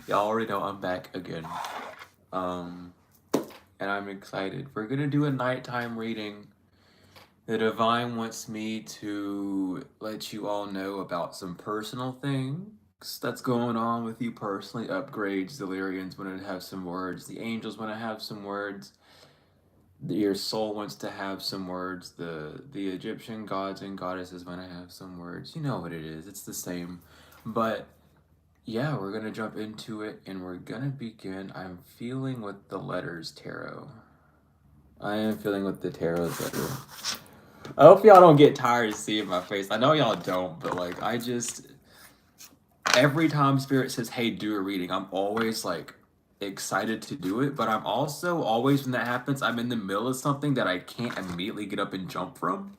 Y'all already know I'm back again. Um, and I'm excited. We're gonna do a nighttime reading. The divine wants me to let you all know about some personal things that's going on with you personally. Upgrades, Delirians want to have some words. The angels want to have some words. Your soul wants to have some words. The Egyptian gods and goddesses want to have some words. You know what it is. It's the same. But yeah, we're gonna jump into it and we're gonna begin. I'm feeling with the letters tarot. I am feeling with the tarot letter. I hope y'all don't get tired of seeing my face. I know y'all don't, but like I just every time Spirit says, "Hey, do a reading," I'm always like excited to do it, but I'm also always when that happens, I'm in the middle of something that I can't immediately get up and jump from.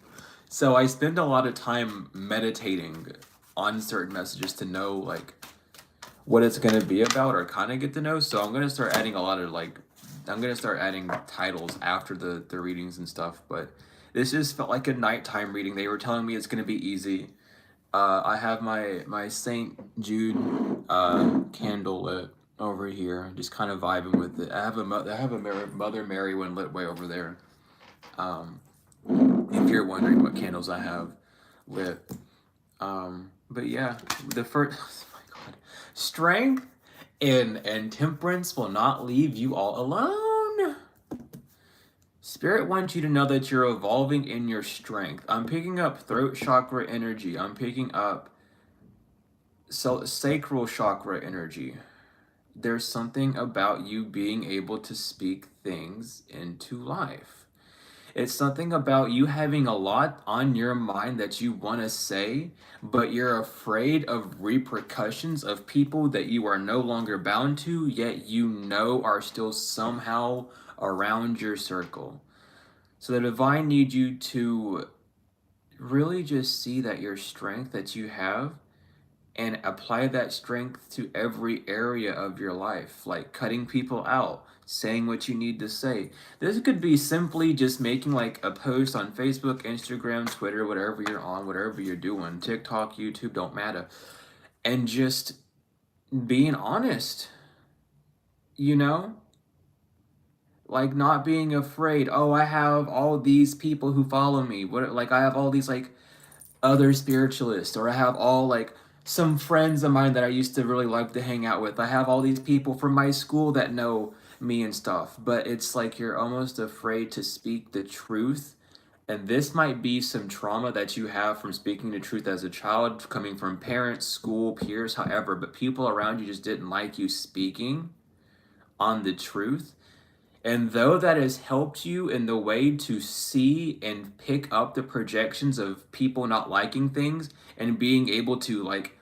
So I spend a lot of time meditating on certain messages to know like what it's gonna be about or kind of get to know. So I'm gonna start adding a lot of like I'm gonna start adding titles after the readings and stuff. But this just felt like a nighttime reading. They were telling me it's gonna be easy. I have my Saint Jude candle lit over here, just kind of vibing with it. I have a Mother Mary one lit way over there. Um, if you're wondering what candles I have lit. But yeah, the first oh my god. Strength and temperance will not leave you all alone. Spirit wants you to know that you're evolving in your strength. I'm picking up throat chakra energy. I'm picking up sacral chakra energy. There's something about you being able to speak things into life. It's something about you having a lot on your mind that you want to say, but you're afraid of repercussions of people that you are no longer bound to, yet you know are still somehow around your circle. So the divine needs you to really just see that your strength that you have and apply that strength to every area of your life, like cutting people out, saying what you need to say. This could be simply just making like a post on Facebook, Instagram, Twitter, whatever you're on, whatever you're doing, TikTok, YouTube, don't matter, and just being honest, you know? Like not being afraid. Oh, I have all these people who follow me. What like I have all these like other spiritualists, or I have all like some friends of mine that I used to really like to hang out with. I have all these people from my school that know me and stuff, but it's like you're almost afraid to speak the truth. And this might be some trauma that you have from speaking the truth as a child, coming from parents, school, peers, however, but people around you just didn't like you speaking on the truth. And though that has helped you in the way to see and pick up the projections of people not liking things and being able to like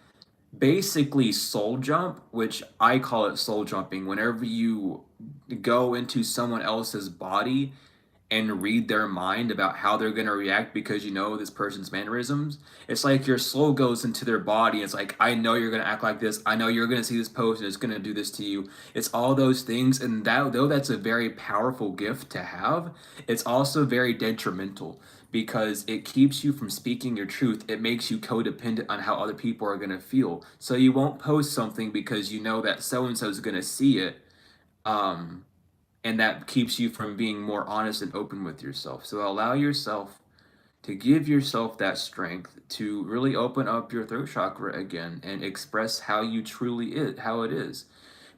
basically soul jump, which I call it soul jumping, whenever you go into someone else's body and read their mind about how they're going to react because you know this person's mannerisms. It's like your soul goes into their body. It's like, I know you're going to act like this. I know you're going to see this post and it's going to do this to you. It's all those things. And that, though that's a very powerful gift to have, it's also very detrimental because it keeps you from speaking your truth. It makes you codependent on how other people are going to feel. So you won't post something because you know that so-and-so is going to see it. Um, and that keeps you from being more honest and open with yourself. So allow yourself to give yourself that strength to really open up your throat chakra again and express how you truly is, how it is.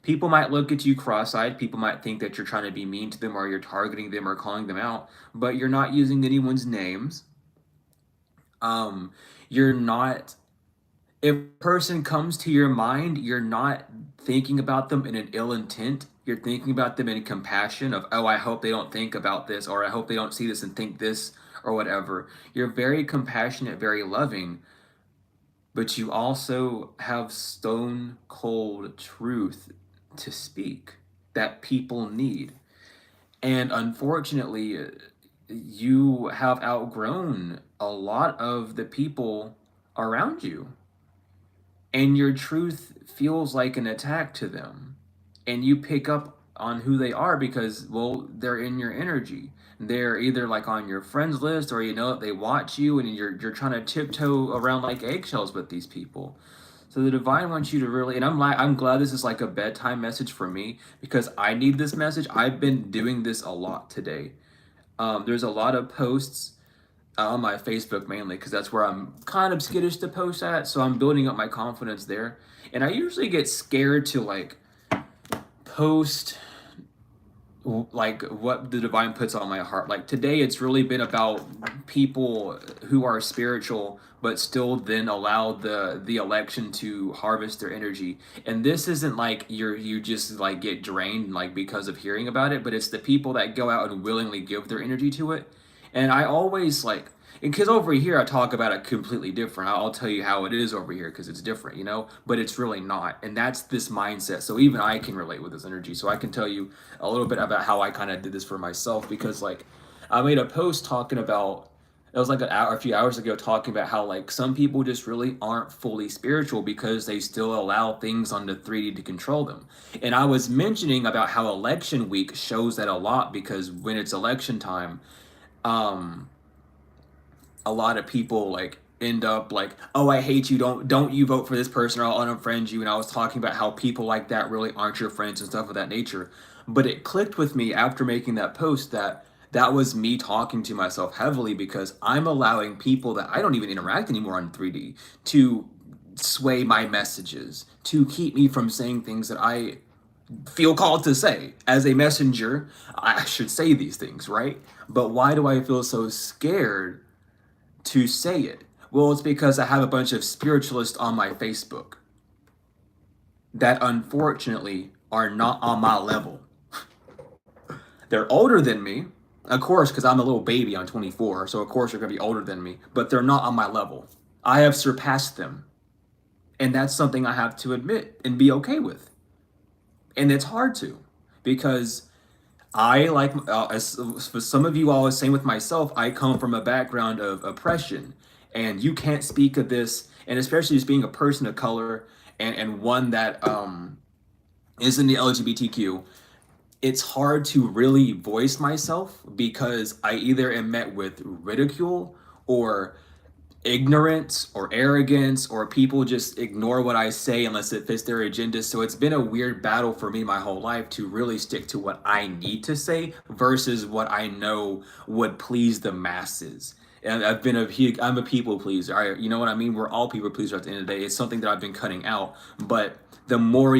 People might look at you cross-eyed. People might think that you're trying to be mean to them or you're targeting them or calling them out, but you're not using anyone's names. You're not if a person comes to your mind, you're not thinking about them in an ill intent. You're thinking about them in compassion of, oh, I hope they don't think about this, or I hope they don't see this and think this, or whatever. You're very compassionate, very loving, but you also have stone cold truth to speak that people need. And unfortunately, you have outgrown a lot of the people around you and your truth feels like an attack to them and you pick up on who they are because well they're in your energy, they're either like on your friends list or you know they watch you and you're trying to tiptoe around like eggshells with these people. So the divine wants you to really, and I'm glad this is like a bedtime message for me because I need this message. I've been doing this a lot today. There's a lot of posts on my Facebook mainly because that's where I'm kind of skittish to post at. So I'm building up my confidence there, and I usually get scared to like post like what the divine puts on my heart. Like today it's really been about people who are spiritual but still then allow the election to harvest their energy. And this isn't like you just like get drained like because of hearing about it, but it's the people that go out and willingly give their energy to it. And I always like, because over here I talk about it completely different. I'll tell you how it is over here because it's different, you know, but it's really not. And that's this mindset. So even I can relate with this energy. So I can tell you a little bit about how I kind of did this for myself because like I made a post talking about, it was like a few hours ago, talking about how like some people just really aren't fully spiritual because they still allow things on the 3D to control them. And I was mentioning about how election week shows that a lot because when it's election time, um a lot of people like end up like, oh, I hate you, don't you vote for this person or I'll unfriend you. And I was talking about how people like that really aren't your friends and stuff of that nature. But it clicked with me after making that post that that was me talking to myself heavily because I'm allowing people that I don't even interact anymore on 3D to sway my messages, to keep me from saying things that I feel called to say. As a messenger, I should say these things, right? But why do I feel so scared to say it? Well, it's because I have a bunch of spiritualists on my Facebook that unfortunately are not on my level. They're older than me, of course, because I'm a little baby. I'm 24, so of course they're going to be older than me, but they're not on my level. I have surpassed them, and that's something I have to admit and be okay with. And it's hard to, because I like, as for some of you, I was saying with myself, I come from a background of oppression, and you can't speak of this, and especially as being a person of color and one that is in the LGBTQ, it's hard to really voice myself because I either am met with ridicule or ignorance or arrogance, or people just ignore what I say unless it fits their agenda. So it's been a weird battle for me my whole life to really stick to what I need to say versus what I know would please the masses. And I'm a people pleaser. You know what I mean? We're all people pleasers at the end of the day. It's something that I've been cutting out, but the more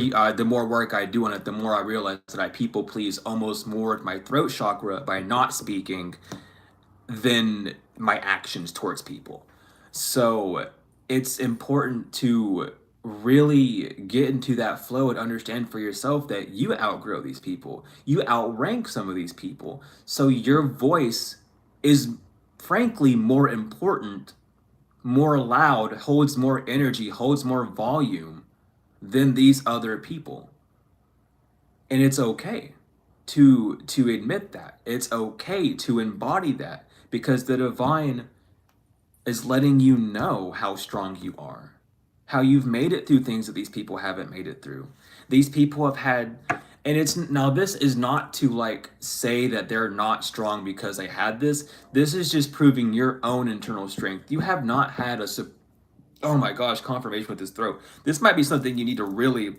work I do on it, the more I realize that I people please almost more with my throat chakra by not speaking than my actions towards people. So it's important to really get into that flow and understand for yourself that you outgrow these people. You outrank some of these people. So your voice is frankly more important, more loud, holds more energy, holds more volume than these other people. And it's okay to admit that. It's okay to embody that because the divine is letting you know how strong you are, how you've made it through things that these people haven't made it through. These people have had, and it's now, this is not to like say that they're not strong because they had this. This is just proving your own internal strength. You have not had oh my gosh, confirmation with this throat. This might be something you need to really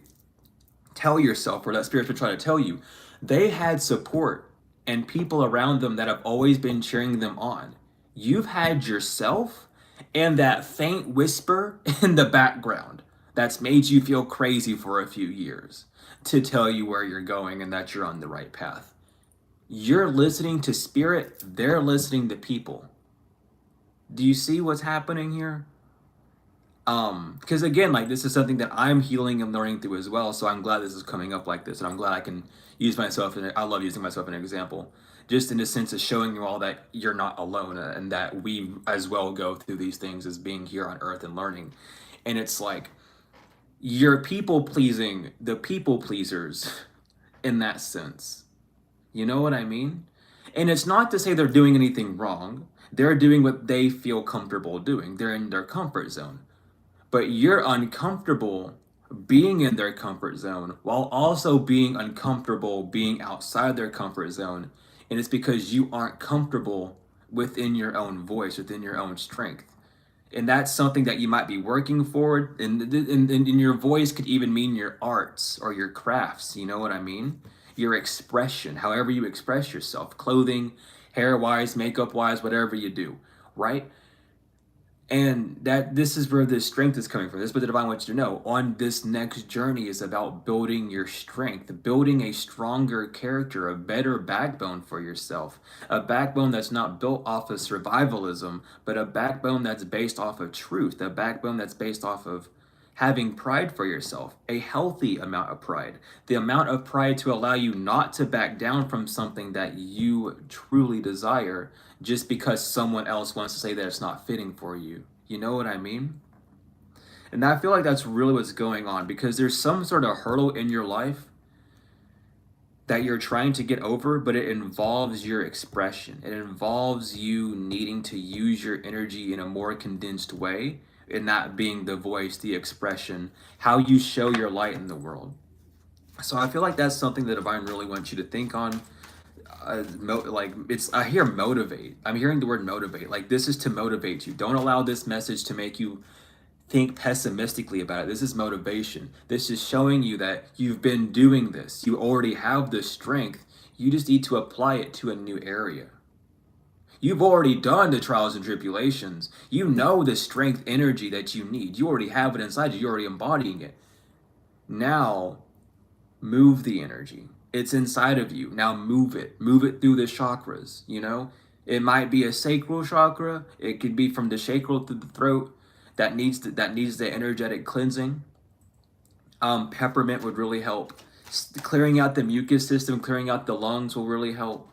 tell yourself, or that spirit will try to tell you. They had support and people around them that have always been cheering them on. You've had yourself and that faint whisper in the background that's made you feel crazy for a few years to tell you where you're going and that you're on the right path. You're listening to spirit, they're listening to people. Do you see what's happening here? Because again, like this is something that I'm healing and learning through as well. So I'm glad this is coming up like this, and I'm glad I can use myself. And I love using myself as an example, just in the sense of showing you all that you're not alone, and that we as well go through these things as being here on Earth and learning. And it's like you're people pleasing the people pleasers in that sense. You know what I mean? And it's not to say they're doing anything wrong. They're doing what they feel comfortable doing. They're in their comfort zone. But you're uncomfortable being in their comfort zone while also being uncomfortable being outside their comfort zone. And it's because you aren't comfortable within your own voice, within your own strength. And that's something that you might be working for, and your voice could even mean your arts or your crafts, you know what I mean? Your expression, however you express yourself, clothing, hair wise, makeup wise, whatever you do, right? And that this is where this strength is coming from. This is what the divine wants you to know. On this next journey is about building your strength, building a stronger character, a better backbone for yourself. A backbone that's not built off of survivalism, but a backbone that's based off of truth, a backbone that's based off of having pride for yourself, a healthy amount of pride, the amount of pride to allow you not to back down from something that you truly desire just because someone else wants to say that it's not fitting for you. You know what I mean? And I feel like that's really what's going on, because there's some sort of hurdle in your life that you're trying to get over, but it involves your expression. It involves you needing to use your energy in a more condensed way, and that being the voice, the expression, how you show your light in the world. So I feel like that's something that divine really wants you to think on. I hear motivate. I'm hearing the word motivate. Like, this is to motivate you. Don't allow this message to make you think pessimistically about it. This is motivation. This is showing you that you've been doing this. You already have the strength. You just need to apply it to a new area. You've already done the trials and tribulations. You know the strength energy that you need. You already have it inside you. You're already embodying it. Now, move the energy. It's inside of you. Now move it. Move it through the chakras, you know? It might be a sacral chakra. It could be from the sacral to the throat that needs the energetic cleansing. Peppermint would really help. Clearing out the mucus system, clearing out the lungs will really help.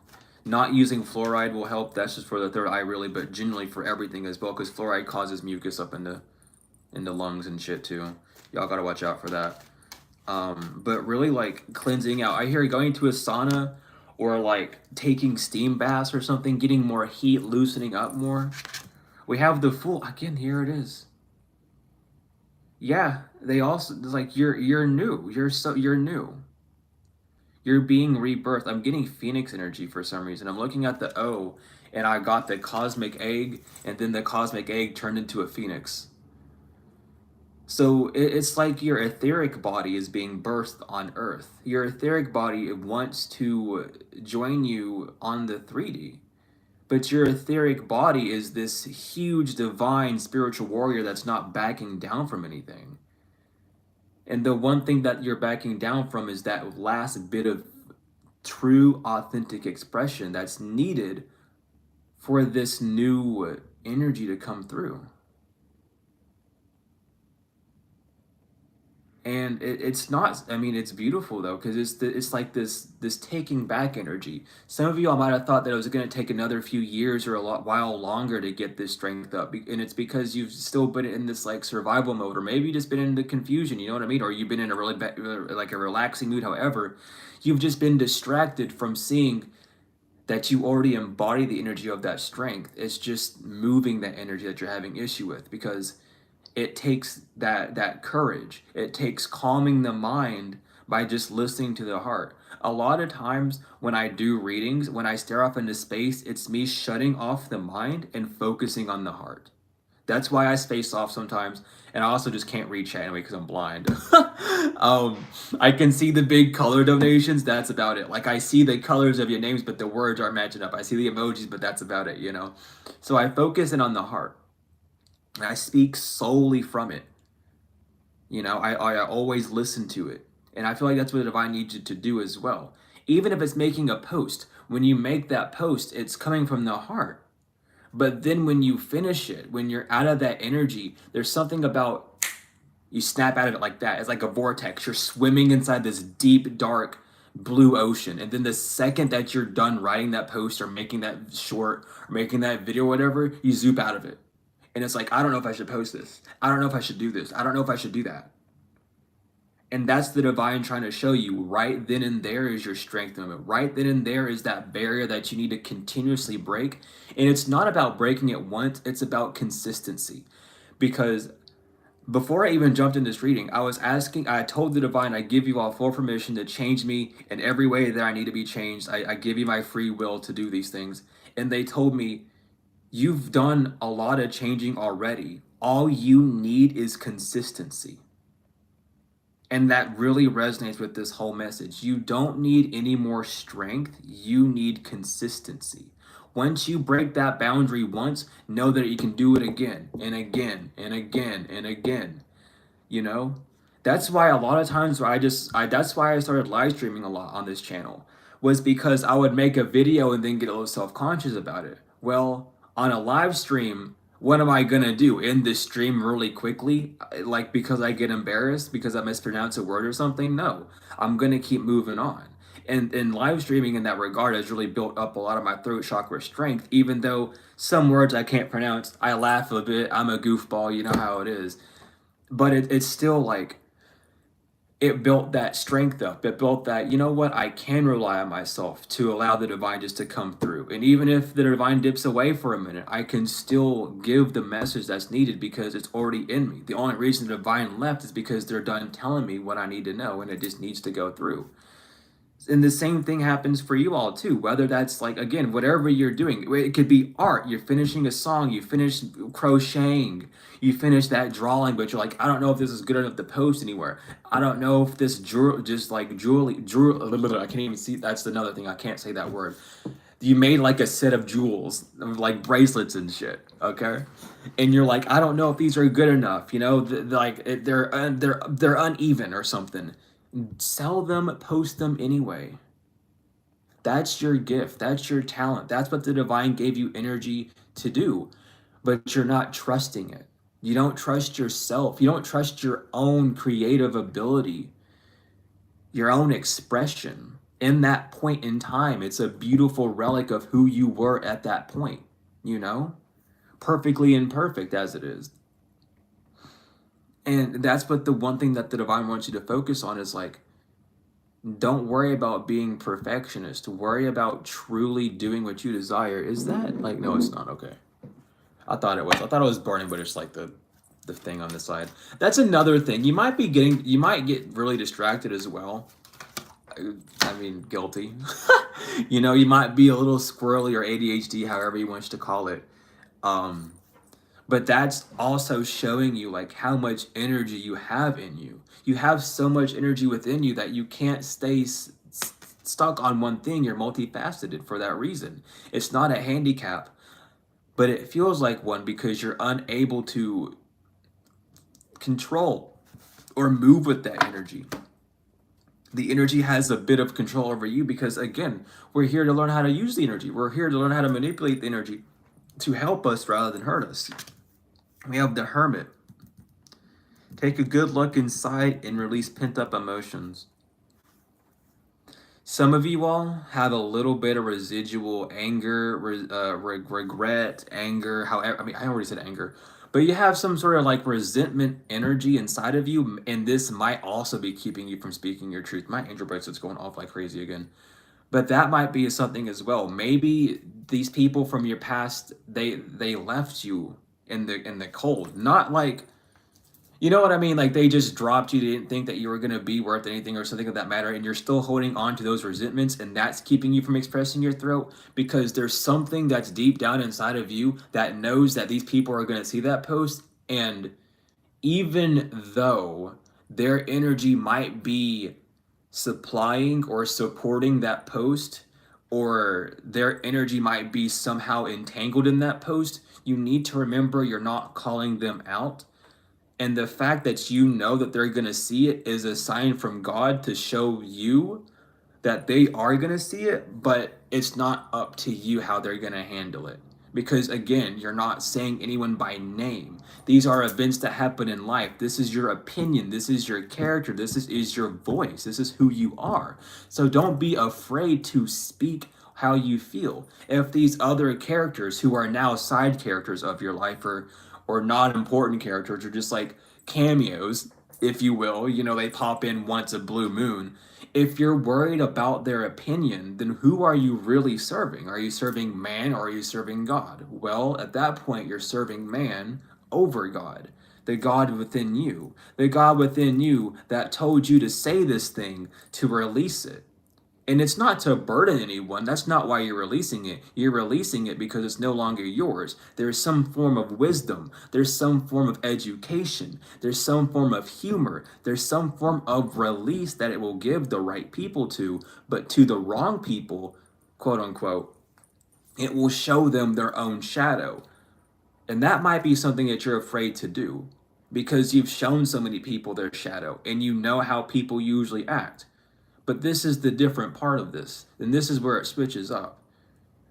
Not using fluoride will help. That's just for the third eye really, but generally for everything as well, because fluoride causes mucus up in the lungs and shit too. Y'all gotta watch out for that. But really, like, cleansing out. I hear going to a sauna or like taking steam baths or something, getting more heat, loosening up more. We have the Fool again. Here it is. Yeah, they also like you're new. You're new. You're being rebirthed. I'm getting Phoenix energy for some reason. I'm looking at the O, and I got the cosmic egg, and then the cosmic egg turned into a phoenix. So it's like your etheric body is being birthed on Earth. Your etheric body wants to join you on the 3D. But your etheric body is this huge, divine, spiritual warrior that's not backing down from anything. And the one thing that you're backing down from is that last bit of true, authentic expression that's needed for this new energy to come through. And it's not, I mean, it's beautiful though, because it's like this taking back energy. Some of you all might have thought that it was going to take another few years or while longer to get this strength up, and it's because you've still been in this like survival mode, or maybe you just been in the confusion, you know what I mean, or you've been in a really like a relaxing mood. However, you've just been distracted from seeing that you already embody the energy of that strength. It's just moving that energy that you're having issue with, because it takes that courage. It takes calming the mind by just listening to the heart. A lot of times when I do readings, when I stare off into space, it's me shutting off the mind and focusing on the heart. That's why I space off sometimes, and I also just can't read chat anyway because I'm blind. I can see the big color donations. That's about it. Like, I see the colors of your names, but the words aren't matching up. I see the emojis, but that's about it, you know? So I focus in on the heart. I speak solely from it. You know, I always listen to it. And I feel like that's what the divine needs you to do as well. Even if it's making a post, when you make that post, it's coming from the heart. But then when you finish it, when you're out of that energy, there's something about you snap out of it like that. It's like a vortex. You're swimming inside this deep, dark blue ocean. And then the second that you're done writing that post or making that short or making that video or whatever, you zoop out of it. And it's like, I don't know if I should post this. I don't know if I should do this. I don't know if I should do that. And that's the divine trying to show you right then and there is your strength moment. Right then and there is that barrier that you need to continuously break. And it's not about breaking it once. It's about consistency. Because before I even jumped in this reading, I told the divine, I give you all full permission to change me in every way that I need to be changed. I give you my free will to do these things. And they told me, you've done a lot of changing already. All you need is consistency. And that really resonates with this whole message. You don't need any more strength, you need consistency. Once you break that boundary once, know that you can do it again and again and again and again. You know? That's why a lot of times that's why I started live streaming a lot on this channel, was because I would make a video and then get a little self-conscious about it. Well, on a live stream, what am I gonna do? End this stream really quickly? Like because I get embarrassed because I mispronounce a word or something? No. I'm gonna keep moving on. And live streaming in that regard has really built up a lot of my throat chakra strength, even though some words I can't pronounce. I laugh a bit, I'm a goofball, you know how it is. But it's still like, it built that strength up. It built that, you know what, I can rely on myself to allow the divine just to come through. And even if the divine dips away for a minute, I can still give the message that's needed because it's already in me. The only reason the divine left is because they're done telling me what I need to know, and it just needs to go through. And the same thing happens for you all too, whether that's like, again, whatever you're doing. It could be art. You're finishing a song, you finish crocheting, you finish that drawing, but you're like, I don't know if this is good enough to post anywhere. I don't know if this jewelry, I can't even see. That's another thing, I can't say that word. You made like a set of jewels, like bracelets and shit, okay? And you're like, I don't know if these are good enough, you know, they're uneven or something. Sell them, post them anyway. That's your gift. That's your talent. That's what the divine gave you energy to do. But you're not trusting it. You don't trust yourself. You don't trust your own creative ability, your own expression. In that point in time, it's a beautiful relic of who you were at that point, you know? Perfectly imperfect as it is. And that's what the one thing that the divine wants you to focus on is like, don't worry about being perfectionist. Worry about truly doing what you desire. Is that like, no, it's not. Okay. I thought it was. I thought it was burning, but it's like the thing on the side. That's another thing. You might get really distracted as well. I mean, guilty. You know, you might be a little squirrely or ADHD, however you want to call it. But that's also showing you like how much energy you have in you. You have so much energy within you that you can't stay stuck on one thing. You're multifaceted for that reason. It's not a handicap, but it feels like one because you're unable to control or move with that energy. The energy has a bit of control over you because, again, we're here to learn how to use the energy. We're here to learn how to manipulate the energy to help us rather than hurt us. We have the Hermit. Take a good look inside and release pent-up emotions. Some of you all have a little bit of residual anger, regret, anger, however, I mean, I already said anger, but you have some sort of like resentment energy inside of you, and this might also be keeping you from speaking your truth. My angel bracelet's going off like crazy again. But that might be something as well. Maybe these people from your past, they left you in the cold. Not like, you know what I mean? Like they just dropped you. They didn't think that you were going to be worth anything or something of that matter. And you're still holding on to those resentments. And that's keeping you from expressing your throat because there's something that's deep down inside of you that knows that these people are going to see that post. And even though their energy might be supplying or supporting that post, or their energy might be somehow entangled in that post, you need to remember you're not calling them out. And the fact that you know that they're going to see it is a sign from God to show you that they are going to see it, but it's not up to you how they're going to handle it. Because again, you're not saying anyone by name. These are events that happen in life. This is your opinion. This is your character. This is your voice. This is who you are. So don't be afraid to speak how you feel. If these other characters who are now side characters of your life or not important characters or just like cameos, if you will, you know, they pop in once a blue moon. If you're worried about their opinion, then who are you really serving? Are you serving man or are you serving God? Well, at that point, you're serving man over God, the God within you, the God within you that told you to say this thing, to release it. And it's not to burden anyone. That's not why you're releasing it. You're releasing it because it's no longer yours. There's some form of wisdom. There's some form of education. There's some form of humor. There's some form of release that it will give the right people to, but to the wrong people, quote unquote, it will show them their own shadow. And that might be something that you're afraid to do because you've shown so many people their shadow and you know how people usually act. But this is the different part of this. And this is where it switches up.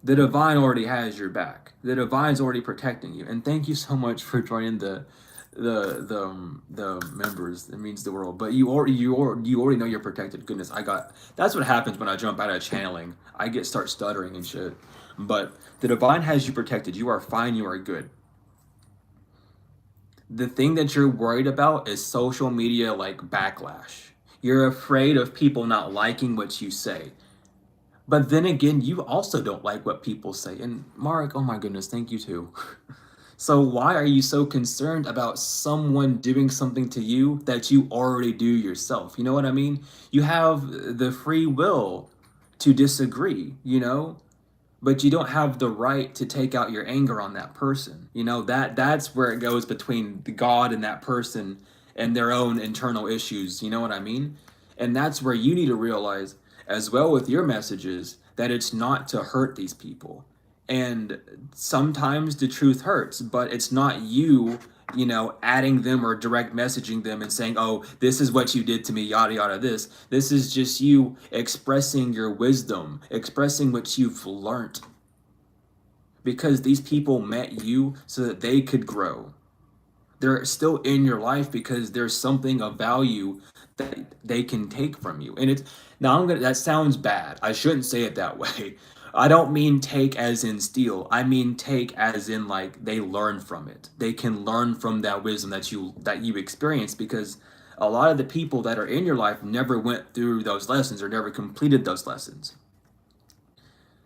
The divine already has your back. The divine's already protecting you. And thank you so much for joining the members. It means the world. But you already know you're protected. Goodness, that's what happens when I jump out of channeling. Start stuttering and shit. But the divine has you protected. You are fine, you are good. The thing that you're worried about is social media like backlash. You're afraid of people not liking what you say. But then again, you also don't like what people say. And Mark, oh my goodness, thank you too. So why are you so concerned about someone doing something to you that you already do yourself? You know what I mean? You have the free will to disagree, you know? But you don't have the right to take out your anger on that person. You know, that's where it goes between the God and that person and their own internal issues. You know what I mean? And that's where you need to realize, as well with your messages, that it's not to hurt these people. And sometimes the truth hurts, but it's not you, you know, adding them or direct messaging them and saying, oh, this is what you did to me, yada, yada, this. This is just you expressing your wisdom, expressing what you've learned. Because these people met you so that they could grow. They're still in your life because there's something of value that they can take from you. And that sounds bad. I shouldn't say it that way. I don't mean take as in steal. I mean take as in like they learn from it. They can learn from that wisdom that you experienced, because a lot of the people that are in your life never went through those lessons or never completed those lessons.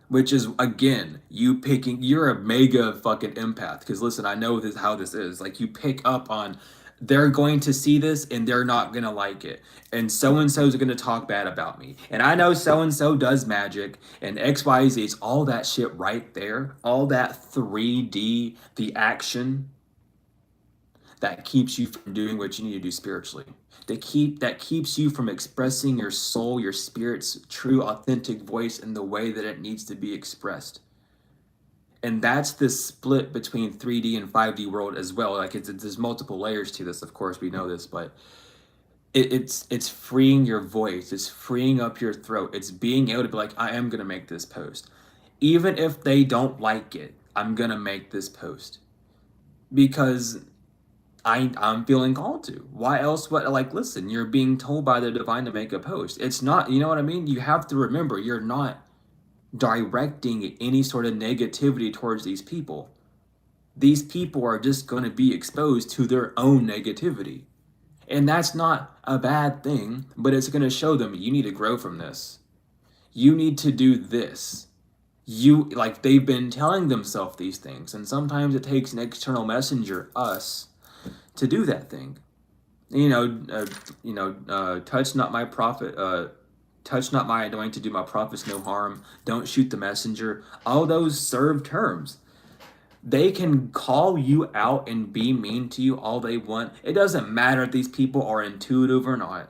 Which is, again, you're a mega fucking empath. Because listen, I know how this is. Like, you pick up on, they're going to see this and they're not going to like it. And so-and-so is going to talk bad about me. And I know so-and-so does magic and XYZ. It's all that shit right there. All that 3D, the action that keeps you from doing what you need to do spiritually. That keeps you from expressing your soul, your spirit's true, authentic voice in the way that it needs to be expressed. And that's the split between 3D and 5D world as well. Like there's multiple layers to this, of course, we know this, but it's freeing your voice. It's freeing up your throat. It's being able to be like, I am going to make this post. Even if they don't like it, I'm going to make this post. Because I'm feeling called to. Why else? Listen, you're being told by the divine to make a post. It's not, you know what I mean? You have to remember, you're not directing any sort of negativity towards these people. These people are just going to be exposed to their own negativity. And that's not a bad thing, but it's going to show them, you need to grow from this. You need to do this. They've been telling themselves these things. And sometimes it takes an external messenger, us, to do that thing. Touch not my prophet, touch not my anointing, to do my prophets no harm, don't shoot the messenger. All those serve terms. They can call you out and be mean to you all they want. It doesn't matter if these people are intuitive or not.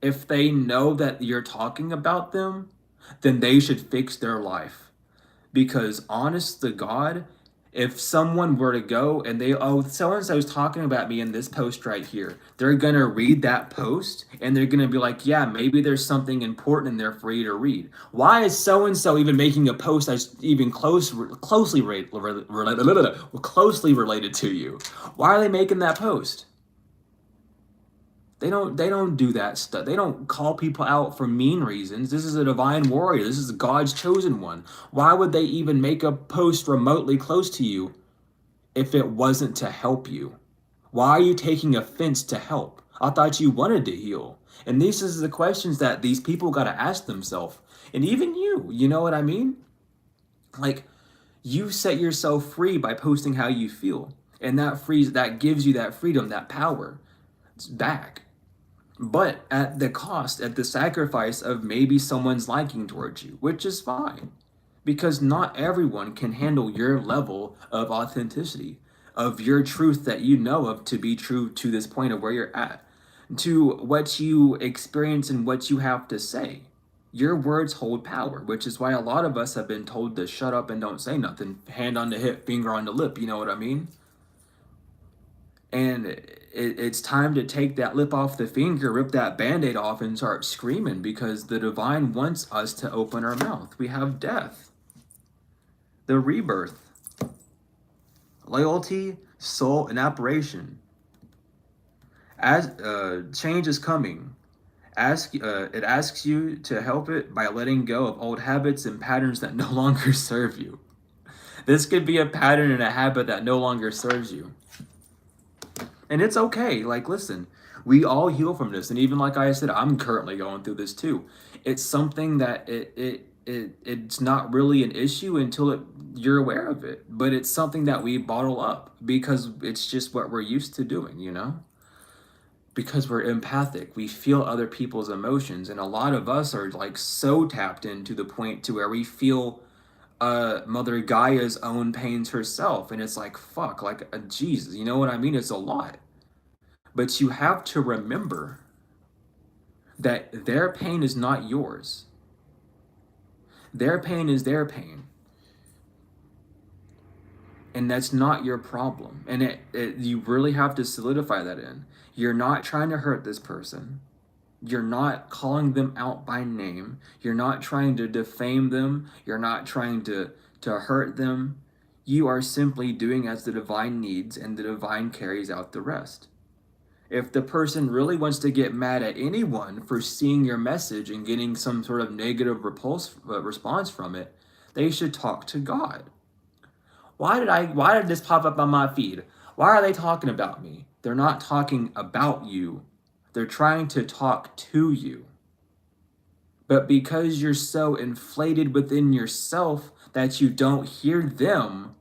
If they know that you're talking about them, then they should fix their life. Because honest to God, if someone were to go and so-and-so is talking about me in this post right here, they're going to read that post and they're going to be like, yeah, maybe there's something important in there for you to read. Why is so-and-so even making a post that's even closely related to you? Why are they making that post? They don't do that stuff. They don't call people out for mean reasons. This is a divine warrior. This is God's chosen one. Why would they even make a post remotely close to you if it wasn't to help you? Why are you taking offense to help? I thought you wanted to heal. And these are the questions that these people got to ask themselves. And even you know what I mean? Like, you set yourself free by posting how you feel. And that gives you that freedom, that power. It's back. but at the cost, at the sacrifice of maybe someone's liking towards you, which is fine. Because not everyone can handle your level of authenticity, of your truth that you know of to be true to this point of where you're at, to what you experience and what you have to say. Your words hold power, which is why a lot of us have been told to shut up and don't say nothing, hand on the hip, finger on the lip, you know what I mean? And it's time to take that lip off the finger, rip that band-aid off, and start screaming, because the divine wants us to open our mouth. We have death, the rebirth, loyalty, soul, and apparition. As change is coming, it asks you to help it by letting go of old habits and patterns that no longer serve you. This could be a pattern and a habit that no longer serves you. And it's okay. Like, listen, we all heal from this. And even like I said, I'm currently going through this too. It's something that it's not really an issue until you're aware of it. But it's something that we bottle up because it's just what we're used to doing, you know? Because we're empathic. We feel other people's emotions. And a lot of us are like so tapped into the point to where we feel Mother Gaia's own pains herself. And it's like, fuck, like, Jesus, you know what I mean? It's a lot. But you have to remember that their pain is not yours. Their pain is their pain. And that's not your problem. And you really have to solidify that in. You're not trying to hurt this person. You're not calling them out by name. You're not trying to defame them. You're not trying to hurt them. You are simply doing as the divine needs, and the divine carries out the rest. If the person really wants to get mad at anyone for seeing your message and getting some sort of negative response from it, they should talk to God. Why did this pop up on my feed? Why are they talking about me? They're not talking about you. They're trying to talk to you. But because you're so inflated within yourself that you don't hear them,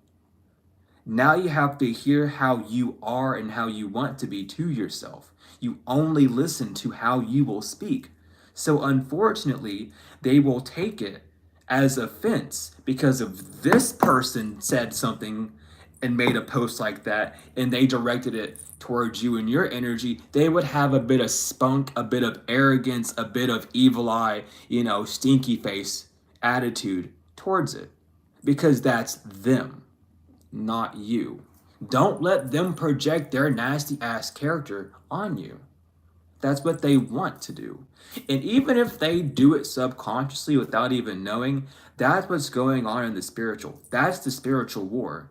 now you have to hear how you are and how you want to be to yourself. You only listen to how you will speak. So unfortunately, they will take it as offense because of this person said something and made a post like that, and they directed it towards you and your energy. They would have a bit of spunk, a bit of arrogance, a bit of evil eye, stinky face attitude towards it, because that's them, not you. Don't let them project their nasty ass character on you. That's what they want to do. And even if they do it subconsciously without even knowing, that's what's going on in the spiritual. That's the spiritual war.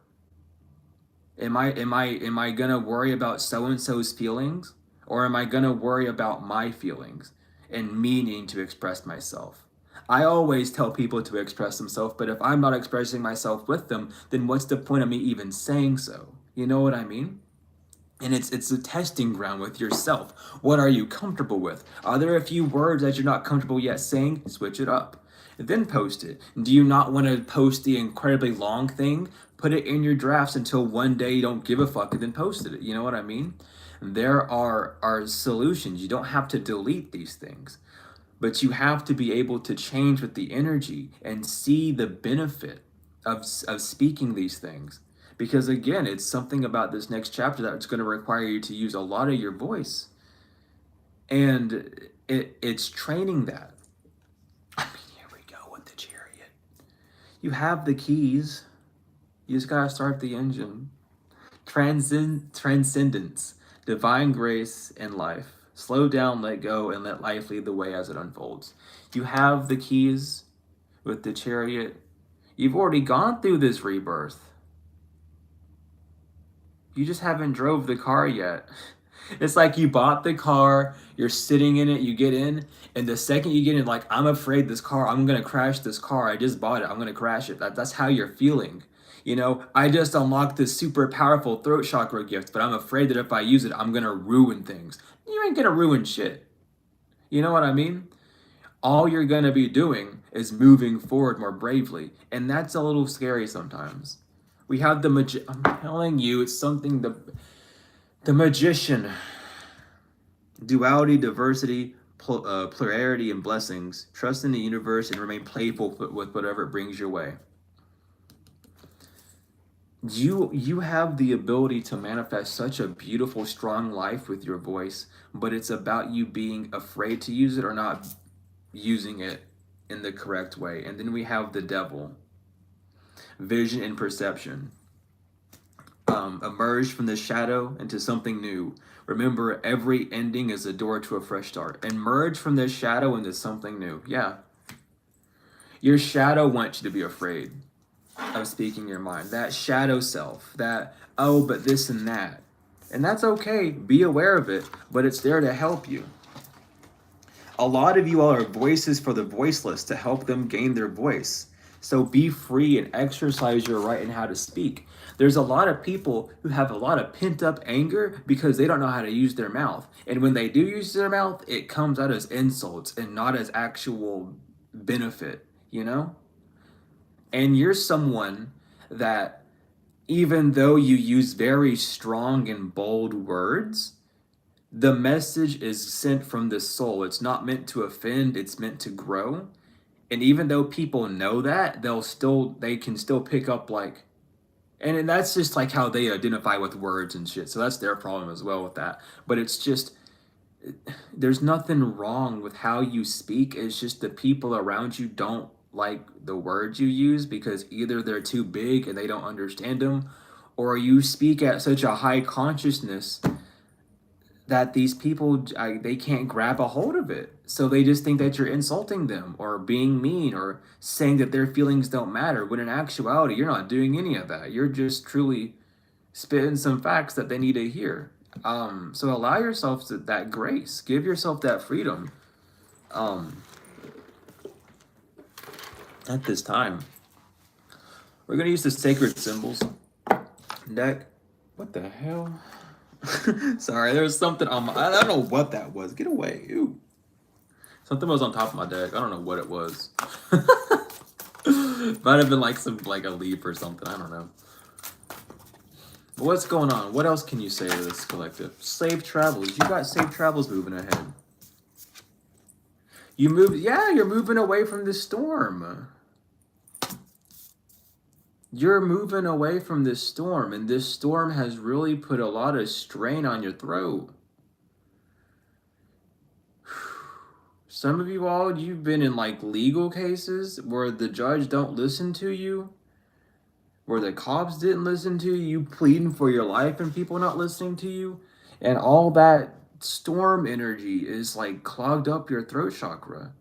Am I gonna worry about so-and-so's feelings? Or am I gonna worry about my feelings and me needing to express myself? I always tell people to express themselves, but if I'm not expressing myself with them, then what's the point of me even saying so? You know what I mean? And it's a testing ground with yourself. What are you comfortable with? Are there a few words that you're not comfortable yet saying? Switch it up. Then post it. Do you not want to post the incredibly long thing? Put it in your drafts until one day you don't give a fuck and then post it. You know what I mean? There are solutions. You don't have to delete these things. But you have to be able to change with the energy and see the benefit of speaking these things. Because again, it's something about this next chapter that's going to require you to use a lot of your voice. And it's training that. I mean, here we go with the chariot. You have the keys. You just got to start the engine. Transcendence, divine grace, and life. Slow down, let go, and let life lead the way as it unfolds. You have the keys with the chariot. You've already gone through this rebirth. You just haven't drove the car yet. It's like you bought the car, you're sitting in it, you get in, and the second you get in, like, I'm afraid this car, I'm going to crash this car. I just bought it. I'm going to crash it. That's how you're feeling. I just unlocked this super powerful throat chakra gift, but I'm afraid that if I use it, I'm going to ruin things. You ain't going to ruin shit. You know what I mean? All you're going to be doing is moving forward more bravely. And that's a little scary sometimes. We have I'm telling you, it's something, the magician. Duality, diversity, plurality, and blessings. Trust in the universe and remain playful with whatever it brings your way. You have the ability to manifest such a beautiful, strong life with your voice, but it's about you being afraid to use it or not using it in the correct way. And then we have the devil, vision and perception. Emerge from the shadow into something new. Remember, every ending is a door to a fresh start. Emerge from the shadow into something new. Yeah. Your shadow wants you to be afraid of speaking your mind. That shadow self, that, oh, but this and that. And that's okay. Be aware of it, but it's there to help you. A lot of you all are voices for the voiceless to help them gain their voice. So be free and exercise your right in how to speak. There's a lot of people who have a lot of pent up anger because they don't know how to use their mouth. And when they do use their mouth, it comes out as insults and not as actual benefit, you know? And you're someone that, even though you use very strong and bold words, the message is sent from the soul. It's not meant to offend, it's meant to grow. And even though people know that, they can still pick up like, and that's just like how they identify with words and shit. So that's their problem as well with that. But it's just, there's nothing wrong with how you speak. It's just the people around you don't like the words you use because either they're too big and they don't understand them, or you speak at such a high consciousness that these people, they can't grab a hold of it. So they just think that you're insulting them or being mean or saying that their feelings don't matter, when in actuality, you're not doing any of that. You're just truly spitting some facts that they need to hear. So allow yourself that grace. Give yourself that freedom at this time. We're going to use the sacred symbols deck. What the hell? Sorry, there was something on my... I don't know what that was. Get away. Ew. Something was on top of my deck. I don't know what it was. Might have been like a leaf or something. I don't know. But what's going on? What else can you say to this collective? Safe travels. You got safe travels moving ahead. You're moving away from this storm. You're moving away from this storm, and this storm has really put a lot of strain on your throat. Some of you all, you've been in like legal cases where the judge don't listen to you, where the cops didn't listen to you, you pleading for your life and people not listening to you, and all that storm energy is like clogged up your throat chakra.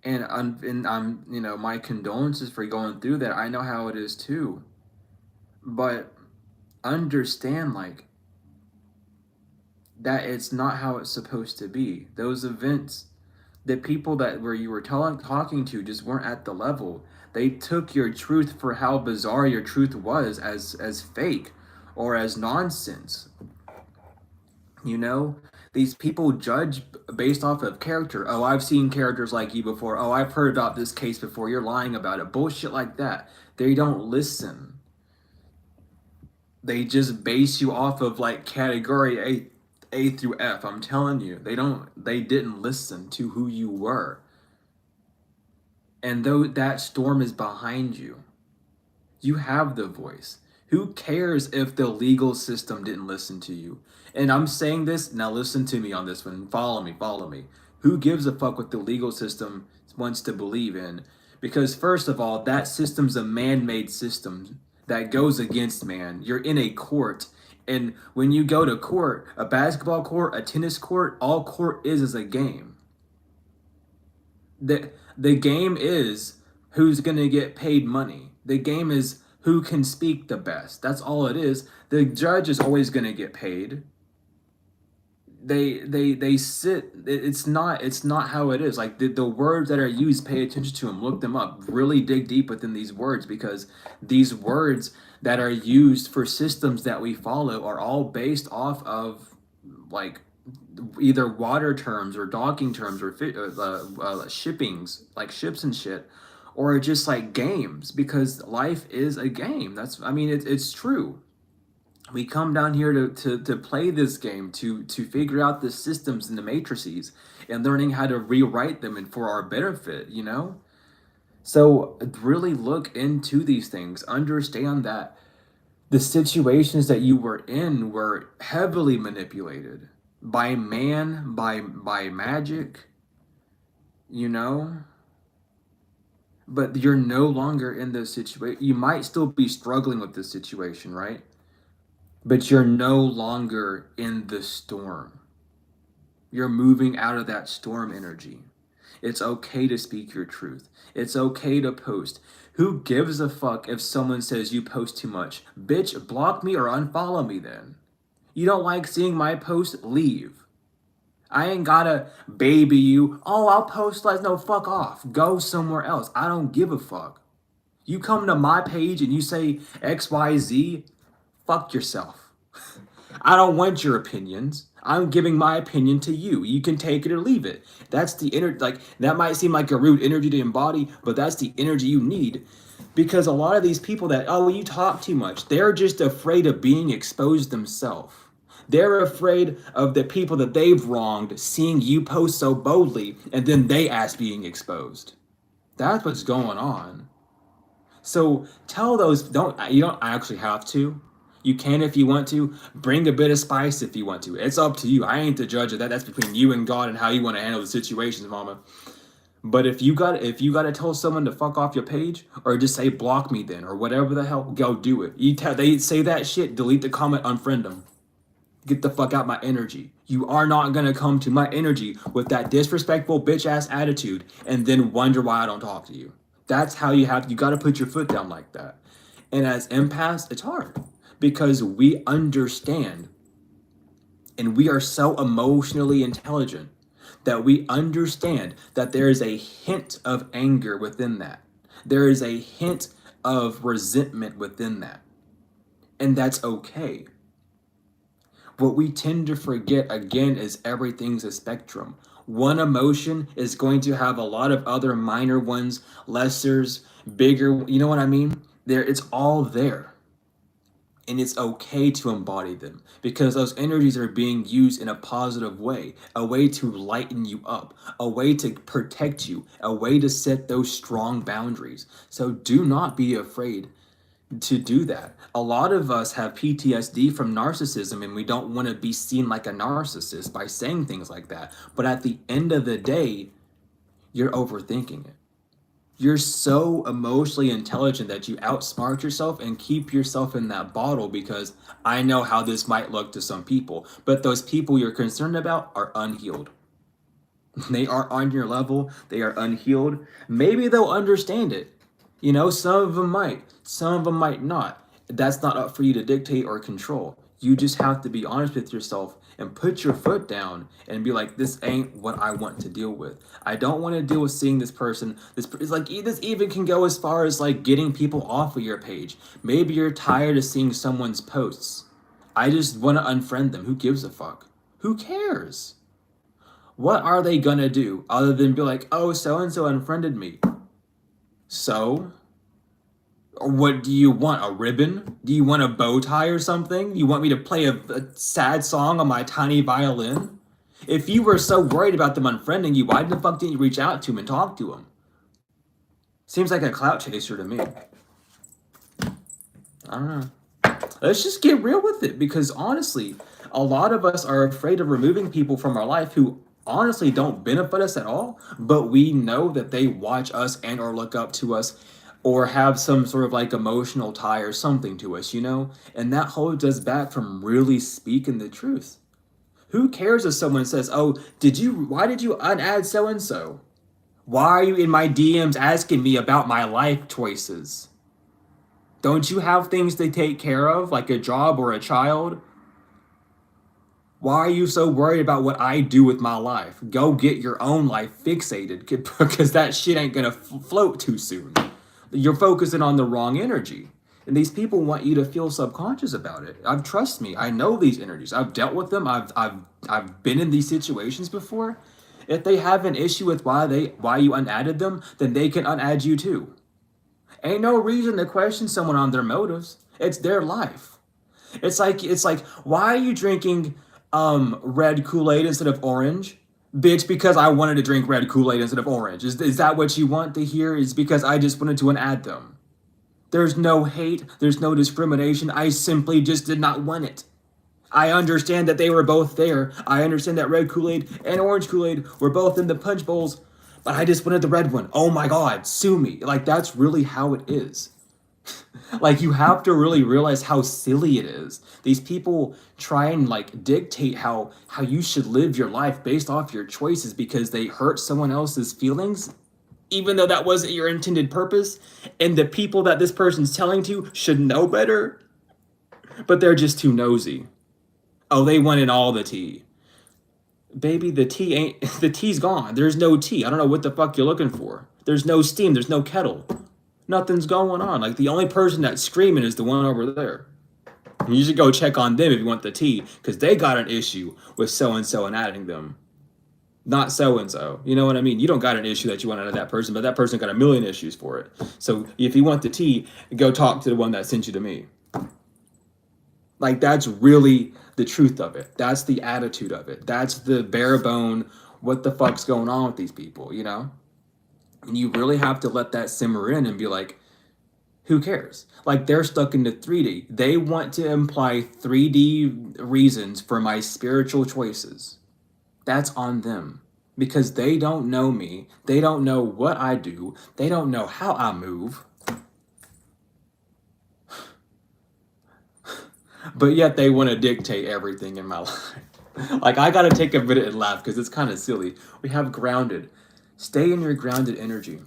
And I'm, my condolences for going through that. I know how it is too. But understand, like, that it's not how it's supposed to be. Those events, the people that you were talking to just weren't at the level. They took your truth for how bizarre your truth was as fake or as nonsense. These people judge based off of character. Oh, I've seen characters like you before. Oh, I've heard about this case before. You're lying about it. Bullshit like that. They don't listen. They just base you off of like category A through F. I'm telling you, they didn't listen to who you were. And though that storm is behind you, you have the voice. Who cares if the legal system didn't listen to you? And I'm saying this, now listen to me on this one. Follow me. Who gives a fuck what the legal system wants to believe in? Because first of all, that system's a man-made system that goes against man. You're in a court. And when you go to court, a basketball court, a tennis court, all court is a game. The game is who's going to get paid money. The game is who can speak the best. That's all it is. The judge is always going to get paid. They sit. It's not how it is. Like the words that are used, pay attention to them, look them up, really dig deep within these words, because these words that are used for systems that we follow are all based off of like either water terms or docking terms or shippings, like ships and shit, or just like games, because life is a game. It's true. We come down here to play this game, to figure out the systems and the matrices and learning how to rewrite them and for our benefit, you know? So really look into these things. Understand that the situations that you were in were heavily manipulated by man, by magic, you know? But you're no longer in this situation. You might still be struggling with this situation, right? But you're no longer in the storm. You're moving out of that storm energy. It's okay to speak your truth. It's okay to post. Who gives a fuck if someone says you post too much? Bitch, block me or unfollow me then. You don't like seeing my post? Leave. I ain't gotta baby you. Oh, I'll post less. No, fuck off. Go somewhere else. I don't give a fuck. You come to my page and you say XYZ, fuck yourself. I don't want your opinions. I'm giving my opinion to you. You can take it or leave it. That's the energy. Like, that might seem like a rude energy to embody, but that's the energy you need. Because a lot of these people that, oh, you talk too much, they're just afraid of being exposed themselves. They're afraid of the people that they've wronged seeing you post so boldly and then they ask being exposed. That's what's going on. So tell those, you don't actually have to. You can if you want to. Bring a bit of spice if you want to. It's up to you. I ain't the judge of that. That's between you and God and how you want to handle the situations, mama. But if you got to tell someone to fuck off your page or just say block me then or whatever the hell, go do it. They say that shit, delete the comment, unfriend them. Get the fuck out my energy. You are not gonna come to my energy with that disrespectful bitch ass attitude and then wonder why I don't talk to you. That's how you gotta put your foot down like that. And as empaths, it's hard because we understand and we are so emotionally intelligent that we understand that there is a hint of anger within that. There is a hint of resentment within that. And that's okay. What we tend to forget again is everything's a spectrum. One emotion is going to have a lot of other minor ones, lessers, bigger, you know what I mean? It's all there. And it's okay to embody them because those energies are being used in a positive way, a way to lighten you up, a way to protect you, a way to set those strong boundaries. So do not be afraid to do that. A lot of us have PTSD from narcissism and we don't want to be seen like a narcissist by saying things like that. But at the end of the day, you're overthinking it. You're so emotionally intelligent that you outsmart yourself and keep yourself in that bottle because I know how this might look to some people. But those people you're concerned about are unhealed. They are on your level. They are unhealed. Maybe they'll understand it. You know, some of them might. Some of them might not. That's not up for you to dictate or control. You just have to be honest with yourself and put your foot down and be like, this ain't what I want to deal with. I don't want to deal with seeing this person. This even can go as far as like getting people off of your page. Maybe you're tired of seeing someone's posts. I just want to unfriend them. Who gives a fuck? Who cares? What are they gonna do other than be like, oh, so-and-so unfriended me? So? What do you want? A ribbon? Do you want a bow tie or something? You want me to play a sad song on my tiny violin? If you were so worried about them unfriending you, why the fuck didn't you reach out to him and talk to him? Seems like a clout chaser to me. I don't know. Let's just get real with it because honestly, a lot of us are afraid of removing people from our life who honestly don't benefit us at all, but we know that they watch us and or look up to us or have some sort of like emotional tie or something to us, you know? And that holds us back from really speaking the truth. Who cares if someone says, oh, why did you unadd so-and-so? Why are you in my DMs asking me about my life choices? Don't you have things to take care of, like a job or a child? Why are you so worried about what I do with my life? Go get your own life fixated because that shit ain't gonna float too soon. You're focusing on the wrong energy. And these people want you to feel subconscious about it. Trust me, I know these energies. I've dealt with them. I've been in these situations before. If they have an issue with why you unadded them, then they can unadd you too. Ain't no reason to question someone on their motives. It's their life. It's like why are you drinking red Kool-Aid instead of orange? Bitch, because I wanted to drink red Kool-Aid instead of orange. Is that what you want to hear? Is because I just wanted to add them. There's no hate, there's no discrimination. I simply just did not want it. I understand that they were both there. I understand that red Kool-Aid and orange Kool-Aid were both in the punch bowls, but I just wanted the red one. Oh my God, sue me. Like, that's really how it is. Like, you have to really realize how silly it is. These people try and like dictate how you should live your life based off your choices because they hurt someone else's feelings, even though that wasn't your intended purpose. And the people that this person's telling to should know better, but they're just too nosy. Oh, they wanted all the tea. Baby, the tea ain't the tea's gone. There's no tea. I don't know what the fuck you're looking for. There's no steam, there's no kettle. Nothing's going on. Like, the only person that's screaming is the one over there. You should go check on them if you want the tea, because they got an issue with so-and-so and adding them. Not so-and-so. You know what I mean? You don't got an issue that you want out of that person, but that person got a million issues for it. So if you want the tea, go talk to the one that sent you to me. Like, that's really the truth of it. That's the attitude of it. That's the bare bone, what the fuck's going on with these people, you know? And you really have to let that simmer in and be like, who cares? Like, they're stuck into 3D. They want to imply 3D reasons for my spiritual choices. That's on them. Because they don't know me. They don't know what I do. They don't know how I move. But yet they want to dictate everything in my life. Like, I gotta take a minute and laugh because it's kind of silly. We have grounded. Stay in your grounded energy.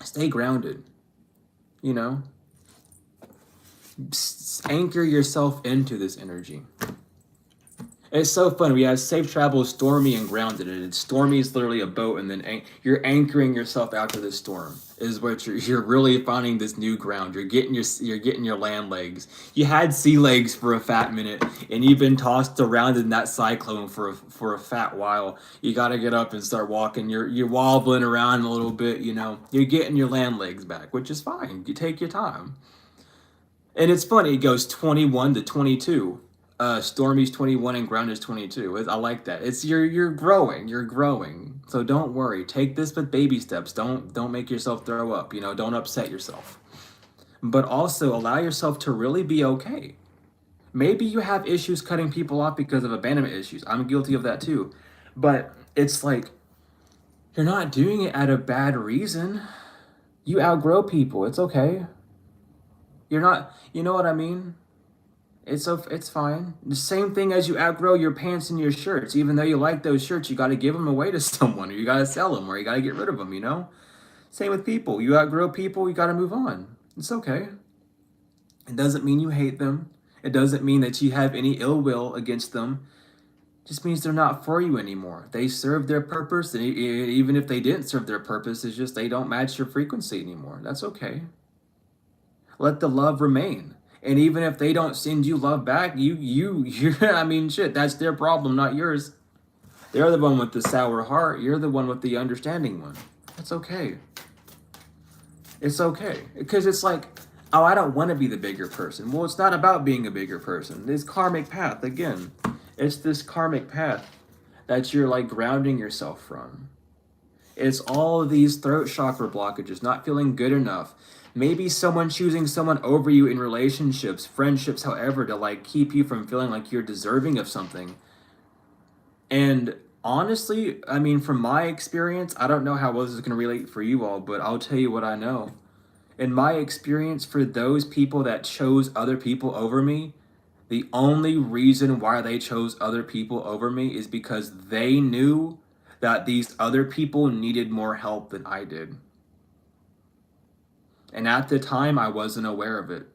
Stay grounded. You know? Anchor yourself into this energy. It's so fun. We have safe travel, stormy, and grounded. And stormy is literally a boat, and then you're anchoring yourself out to the storm. Is what you're really finding this new ground. You're getting your land legs. You had sea legs for a fat minute, and you've been tossed around in that cyclone for a fat while. You got to get up and start walking. You're wobbling around a little bit. You know, you're getting your land legs back, which is fine. You take your time. And it's funny. It goes 21 to 22. Stormy's 21 and ground is 22. I like that. It's you're growing. So don't worry. Take this with baby steps. Don't make yourself throw up. You know, don't upset yourself. But also allow yourself to really be okay. Maybe you have issues cutting people off because of abandonment issues. I'm guilty of that too. But it's like, you're not doing it at a bad reason. You outgrow people. It's okay. You're not, you know what I mean? It's fine. The same thing as you outgrow your pants and your shirts. Even though you like those shirts, you got to give them away to someone, or you got to sell them, or you got to get rid of them, you know? Same with people. You outgrow people, you got to move on. It's okay. It doesn't mean you hate them. It doesn't mean that you have any ill will against them. It just means they're not for you anymore. They served their purpose, and even if they didn't serve their purpose, it's just they don't match your frequency anymore. That's okay. Let the love remain. And even if they don't send you love back, you're, I mean, shit, that's their problem, not yours. They're the one with the sour heart. You're the one with the understanding one. That's okay. It's okay. Because it's like, oh, I don't want to be the bigger person. Well, it's not about being a bigger person. This karmic path, again, it's this karmic path that you're like grounding yourself from. It's all of these throat chakra blockages, not feeling good enough. Maybe someone choosing someone over you in relationships, friendships, however, to like keep you from feeling like you're deserving of something. And honestly, I mean, from my experience, I don't know how well this is going to relate for you all, but I'll tell you what I know. In my experience, for those people that chose other people over me, the only reason why they chose other people over me is because they knew that these other people needed more help than I did. And at the time, I wasn't aware of it.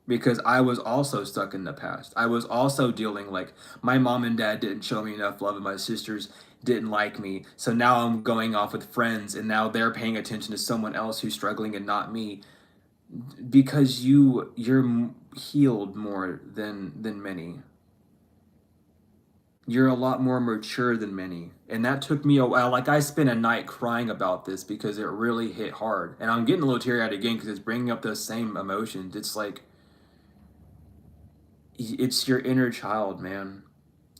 Because I was also stuck in the past. I was also dealing like, my mom and dad didn't show me enough love and my sisters didn't like me. So now I'm going off with friends and now they're paying attention to someone else who's struggling and not me. Because you're healed more than many. You're a lot more mature than many. And that took me a while. Like, I spent a night crying about this because it really hit hard. And I'm getting a little teary-eyed again because it's bringing up those same emotions. It's like, It's your inner child, man.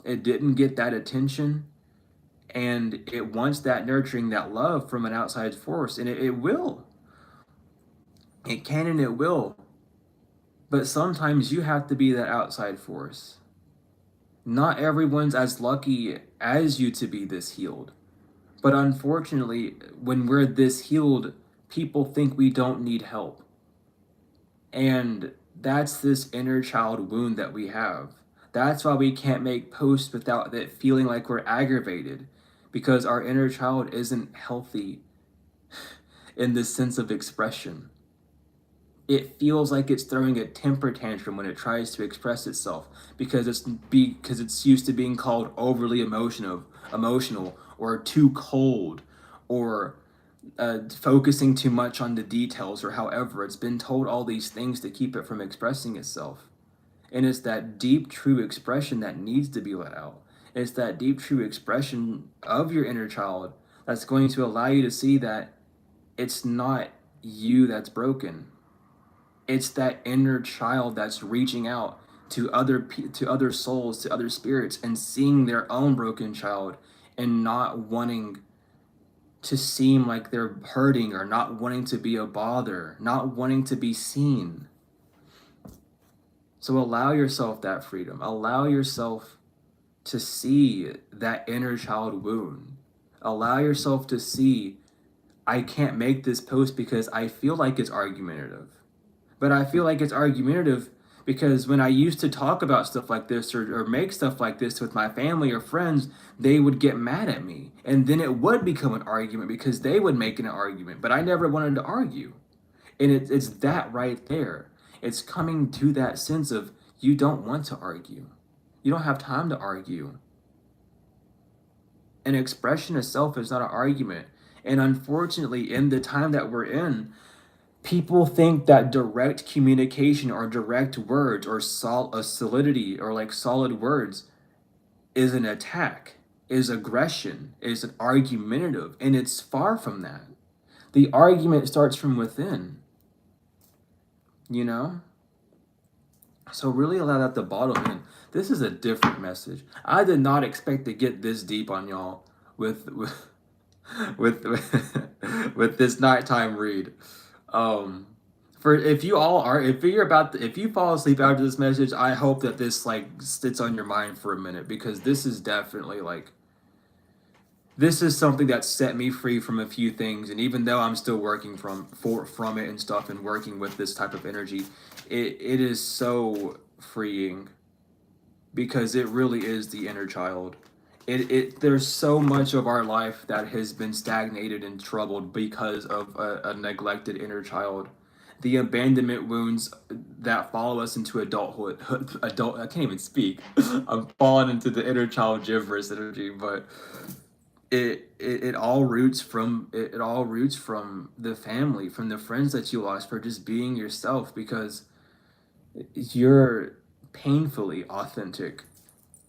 It didn't get that attention, and it wants that nurturing, that love from an outside force, and it will. It can and it will. But sometimes you have to be that outside force. Not everyone's as lucky as you to be this healed. But unfortunately, when we're this healed, people think we don't need help. And that's this inner child wound that we have. That's why we can't make posts without it feeling like we're aggravated, because our inner child isn't healthy in this sense of expression. It feels like it's throwing a temper tantrum when it tries to express itself, because it's used to being called overly emotional, or too cold, or focusing too much on the details, or however it's been told all these things to keep it from expressing itself. And it's that deep, true expression that needs to be let out. It's that deep, true expression of your inner child that's going to allow you to see that it's not you that's broken. It's that inner child that's reaching out to other souls, to other spirits, and seeing their own broken child, and not wanting to seem like they're hurting, or not wanting to be a bother, not wanting to be seen. So allow yourself that freedom. Allow yourself to see that inner child wound. Allow yourself to see, I can't make this post because I feel like it's argumentative. But I feel like it's argumentative because when I used to talk about stuff like this, or make stuff like this with my family or friends, they would get mad at me. And then it would become an argument because they would make an argument. But I never wanted to argue. And it's that right there. It's coming to that sense of, you don't want to argue. You don't have time to argue. An expression of self is not an argument. And unfortunately, in the time that we're in, people think that direct communication, or direct words, or a solidity, or like solid words, is an attack, is aggression, is an argumentative, and it's far from that. The argument starts from within, you know? So really allow that to bottom in. This is a different message. I did not expect to get this deep on y'all with with with this nighttime read. For if you fall asleep after this message, I hope that this like sits on your mind for a minute, because this is definitely like, this is something that set me free from a few things. And even though I'm still working from it and stuff, and working with this type of energy, it is so freeing, because it really is the inner child. There's so much of our life that has been stagnated and troubled because of a neglected inner child. The abandonment wounds that follow us into adulthood. I can't even speak. I'm falling into the inner child gibberish energy, but it all roots from the family, from the friends that you lost, for just being yourself, because you're painfully authentic.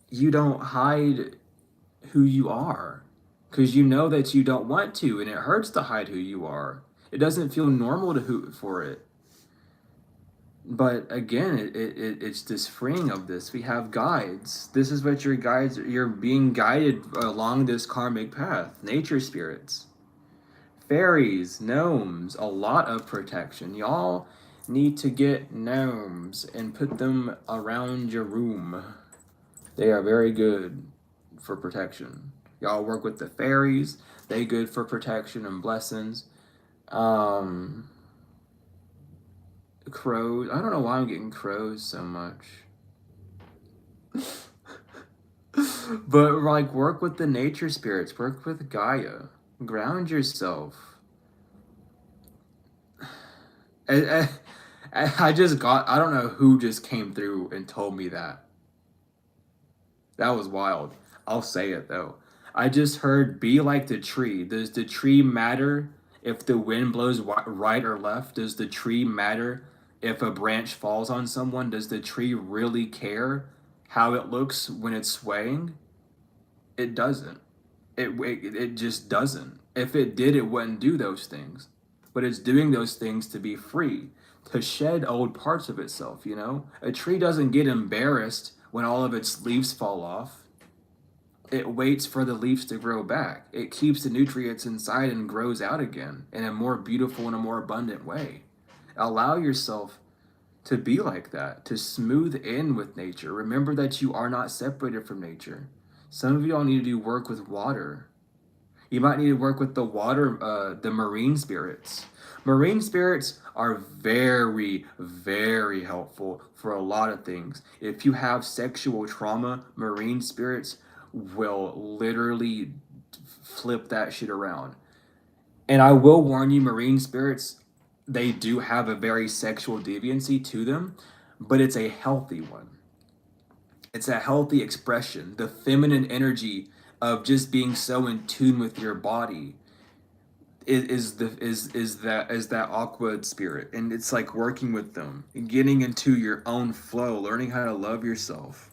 You don't hide who you are, because you know that you don't want to, and it hurts to hide who you are. It doesn't feel normal to hoot for it. But again, it's this freeing of this. We have guides. This is what your guides, you're being guided along this karmic path. Nature spirits, fairies, gnomes, a lot of protection. Y'all need to get gnomes and put them around your room. They are very good for protection. Y'all work with the fairies. They good for protection and blessings. Crows. I don't know why I'm getting crows so much. But like, work with the nature spirits. Work with Gaia. Ground yourself. I just got, I don't know who just came through and told me that. That was wild. I'll say it though. I just heard, be like the tree. Does the tree matter if the wind blows right or left? Does the tree matter if a branch falls on someone? Does the tree really care how it looks when it's swaying? It doesn't. It just doesn't. If it did, it wouldn't do those things. But it's doing those things to be free, to shed old parts of itself, you know? A tree doesn't get embarrassed when all of its leaves fall off. It waits for the leaves to grow back. It keeps the nutrients inside and grows out again in a more beautiful and a more abundant way. Allow yourself to be like that, to smooth in with nature. Remember that you are not separated from nature. Some of y'all need to do work with water. You might need to work with the water, the marine spirits. Marine spirits are very, very helpful for a lot of things. If you have sexual trauma, marine spirits will literally flip that shit around. And I will warn you, marine spirits, they do have a very sexual deviancy to them, but it's a healthy one. It's a healthy expression. The feminine energy of just being so in tune with your body is that awkward spirit, and it's like working with them and getting into your own flow, learning how to love yourself.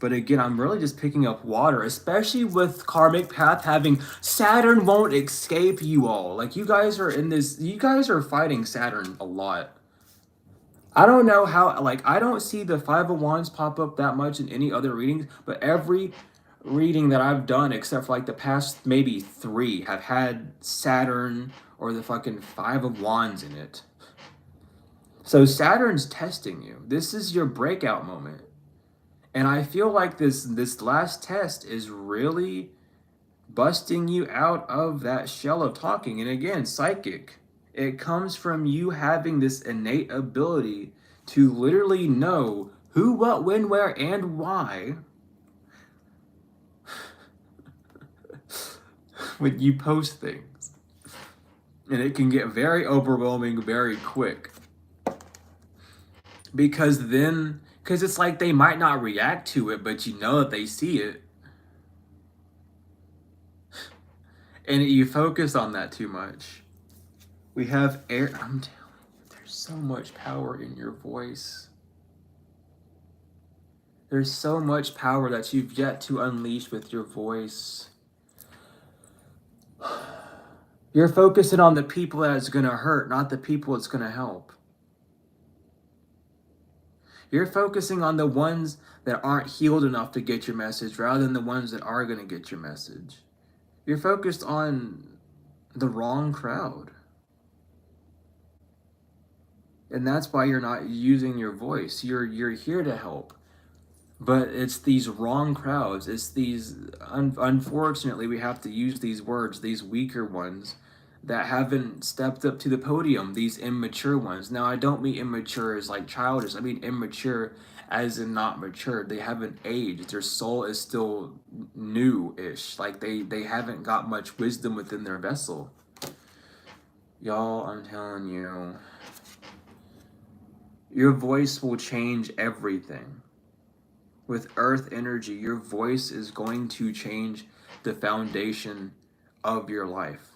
But again, I'm really just picking up water, especially with karmic path having Saturn won't escape you all. Like you guys are fighting Saturn a lot. I don't know how, like, I don't see the Five of Wands pop up that much in any other readings, but every reading that I've done, except for like the past maybe 3, have had Saturn or the fucking Five of Wands in it. So Saturn's testing you. This is your breakout moment. And I feel like this last test is really busting you out of that shell of talking. And again, psychic. It comes from you having this innate ability to literally know who, what, when, where, and why when you post things. And it can get very overwhelming very quick. Because it's like they might not react to it, but you know that they see it. And you focus on that too much. We have air. I'm telling you, there's so much power in your voice. There's so much power that you've yet to unleash with your voice. You're focusing on the people that it's going to hurt, not the people it's going to help. You're focusing on the ones that aren't healed enough to get your message rather than the ones that are going to get your message. You're focused on the wrong crowd. And that's why you're not using your voice. You're here to help. But it's these wrong crowds. It's these, unfortunately, we have to use these words, these weaker ones that haven't stepped up to the podium, these immature ones. Now, I don't mean immature as like childish. I mean immature as in not mature. They haven't aged. Their soul is still new-ish. Like they haven't got much wisdom within their vessel. Y'all, I'm telling you, your voice will change everything. With earth energy, your voice is going to change the foundation of your life.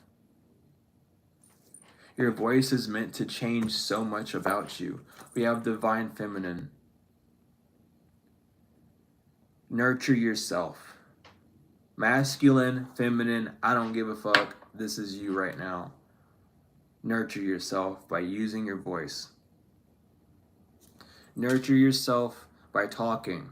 Your voice is meant to change so much about you. We have divine feminine. Nurture yourself. Masculine, feminine, I don't give a fuck. This is you right now. Nurture yourself by using your voice. Nurture yourself by talking.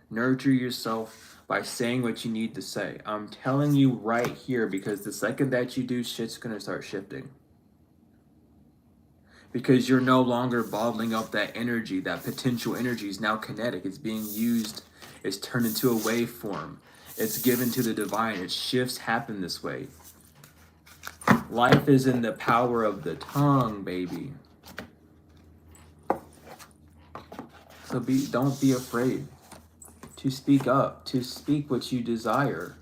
Nurture yourself by saying what you need to say. I'm telling you right here, because the second that you do, shit's gonna start shifting. Because you're no longer bottling up that energy. That potential energy is now kinetic. It's being used. It's turned into a waveform. It's given to the divine. Its shifts happen this way. Life is in the power of the tongue, baby. So don't be afraid to speak up, to speak what you desire.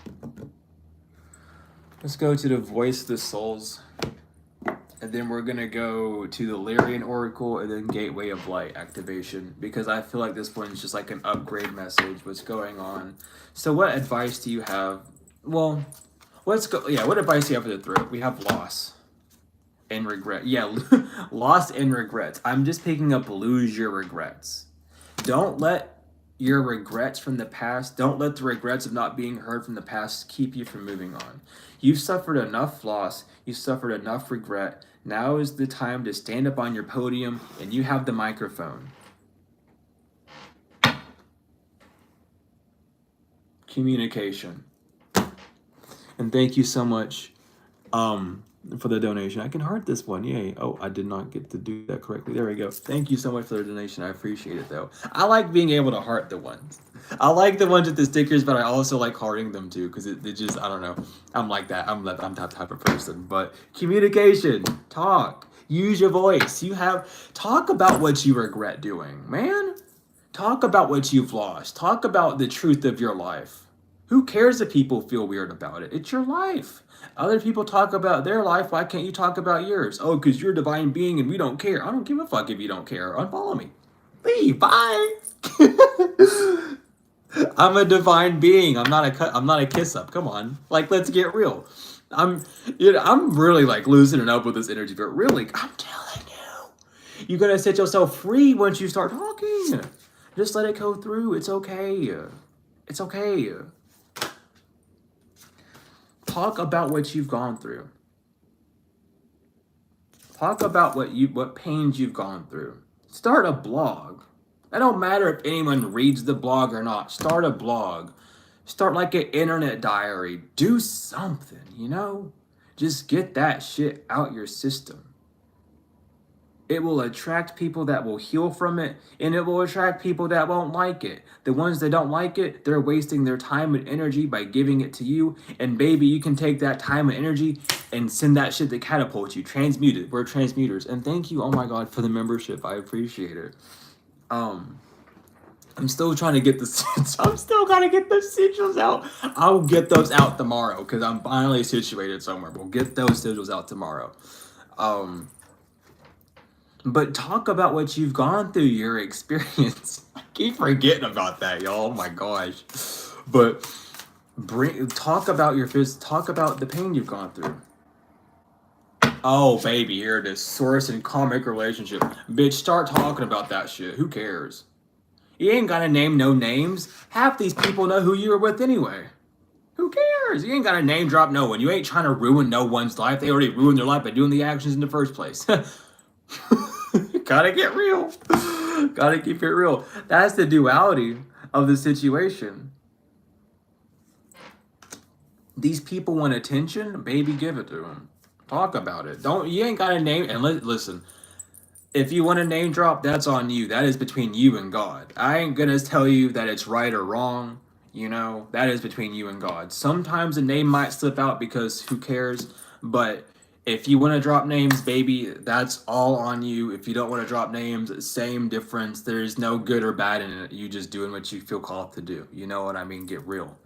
Let's go to the voice of the souls. And then we're going to go to the Lyrian Oracle and then Gateway of Light activation. Because I feel like this one's just like an upgrade message. What's going on? So what advice do you have? Well, let's go. Yeah, what advice do you have for the throat? We have loss and regret. Yeah, loss and regrets. I'm just picking up lose your regrets. Don't let your regrets from the past. Don't let the regrets of not being heard from the past keep you from moving on. You've suffered enough loss. You suffered enough regret. Now is the time to stand up on your podium and you have the microphone. Communication. And thank you so much for the donation. I can heart this one. Yay. Oh, I did not get to do that correctly. There we go. Thank you so much for the donation. I appreciate it, though. I like being able to heart the ones. I like the ones with the stickers, but I also like hearting them, too, because it just, I don't know. I'm like that. I'm that type of person. But communication. Talk. Use your voice. Talk about what you regret doing, man. Talk about what you've lost. Talk about the truth of your life. Who cares if people feel weird about it? It's your life. Other people talk about their life. Why can't you talk about yours? Oh, because you're a divine being and we don't care. I don't give a fuck if you don't care. Unfollow me. Leave. Bye. I'm a divine being. I'm not a kiss up. Come on. Like, let's get real. I'm really like loosening up with this energy, but really, I'm telling you, you're gonna set yourself free once you start talking. Just let it go through. It's okay. It's okay. Talk about what you've gone through. Talk about what pains you've gone through. Start a blog. It don't matter if anyone reads the blog or not. Start a blog. Start like an internet diary. Do something, you know? Just get that shit out your system. It will attract people that will heal from it, and it will attract people that won't like it. The ones that don't like it, they're wasting their time and energy by giving it to you. And baby, you can take that time and energy and send that shit to catapult you. Transmute it. We're transmuters. And thank you, oh my God, for the membership. I appreciate it. I'm still trying to get I'm still trying to get those sigils out. I'll get those out tomorrow because I'm finally situated somewhere. We'll get those sigils out tomorrow. But talk about what you've gone through, your experience. I keep forgetting about that, y'all. Oh my gosh. But talk about the pain you've gone through. Oh, baby, here it is. Source and karmic relationship. Bitch, start talking about that shit. Who cares? You ain't gotta name no names. Half these people know who you were with anyway. Who cares? You ain't gotta name drop no one. You ain't trying to ruin no one's life. They already ruined their life by doing the actions in the first place. Gotta get real. Gotta keep it real. That's the duality of the situation. These people want attention, baby, give it to them. Talk about it. You ain't gotta name, and listen, if you want to name drop, that's on you. That is between you and God. I ain't gonna tell you that it's right or wrong. You know, that is between you and God. Sometimes a name might slip out because who cares? But if you want to drop names, baby, that's all on you. If you don't want to drop names, same difference. There's no good or bad in it. You just doing what you feel called to do. You know what I mean? Get real.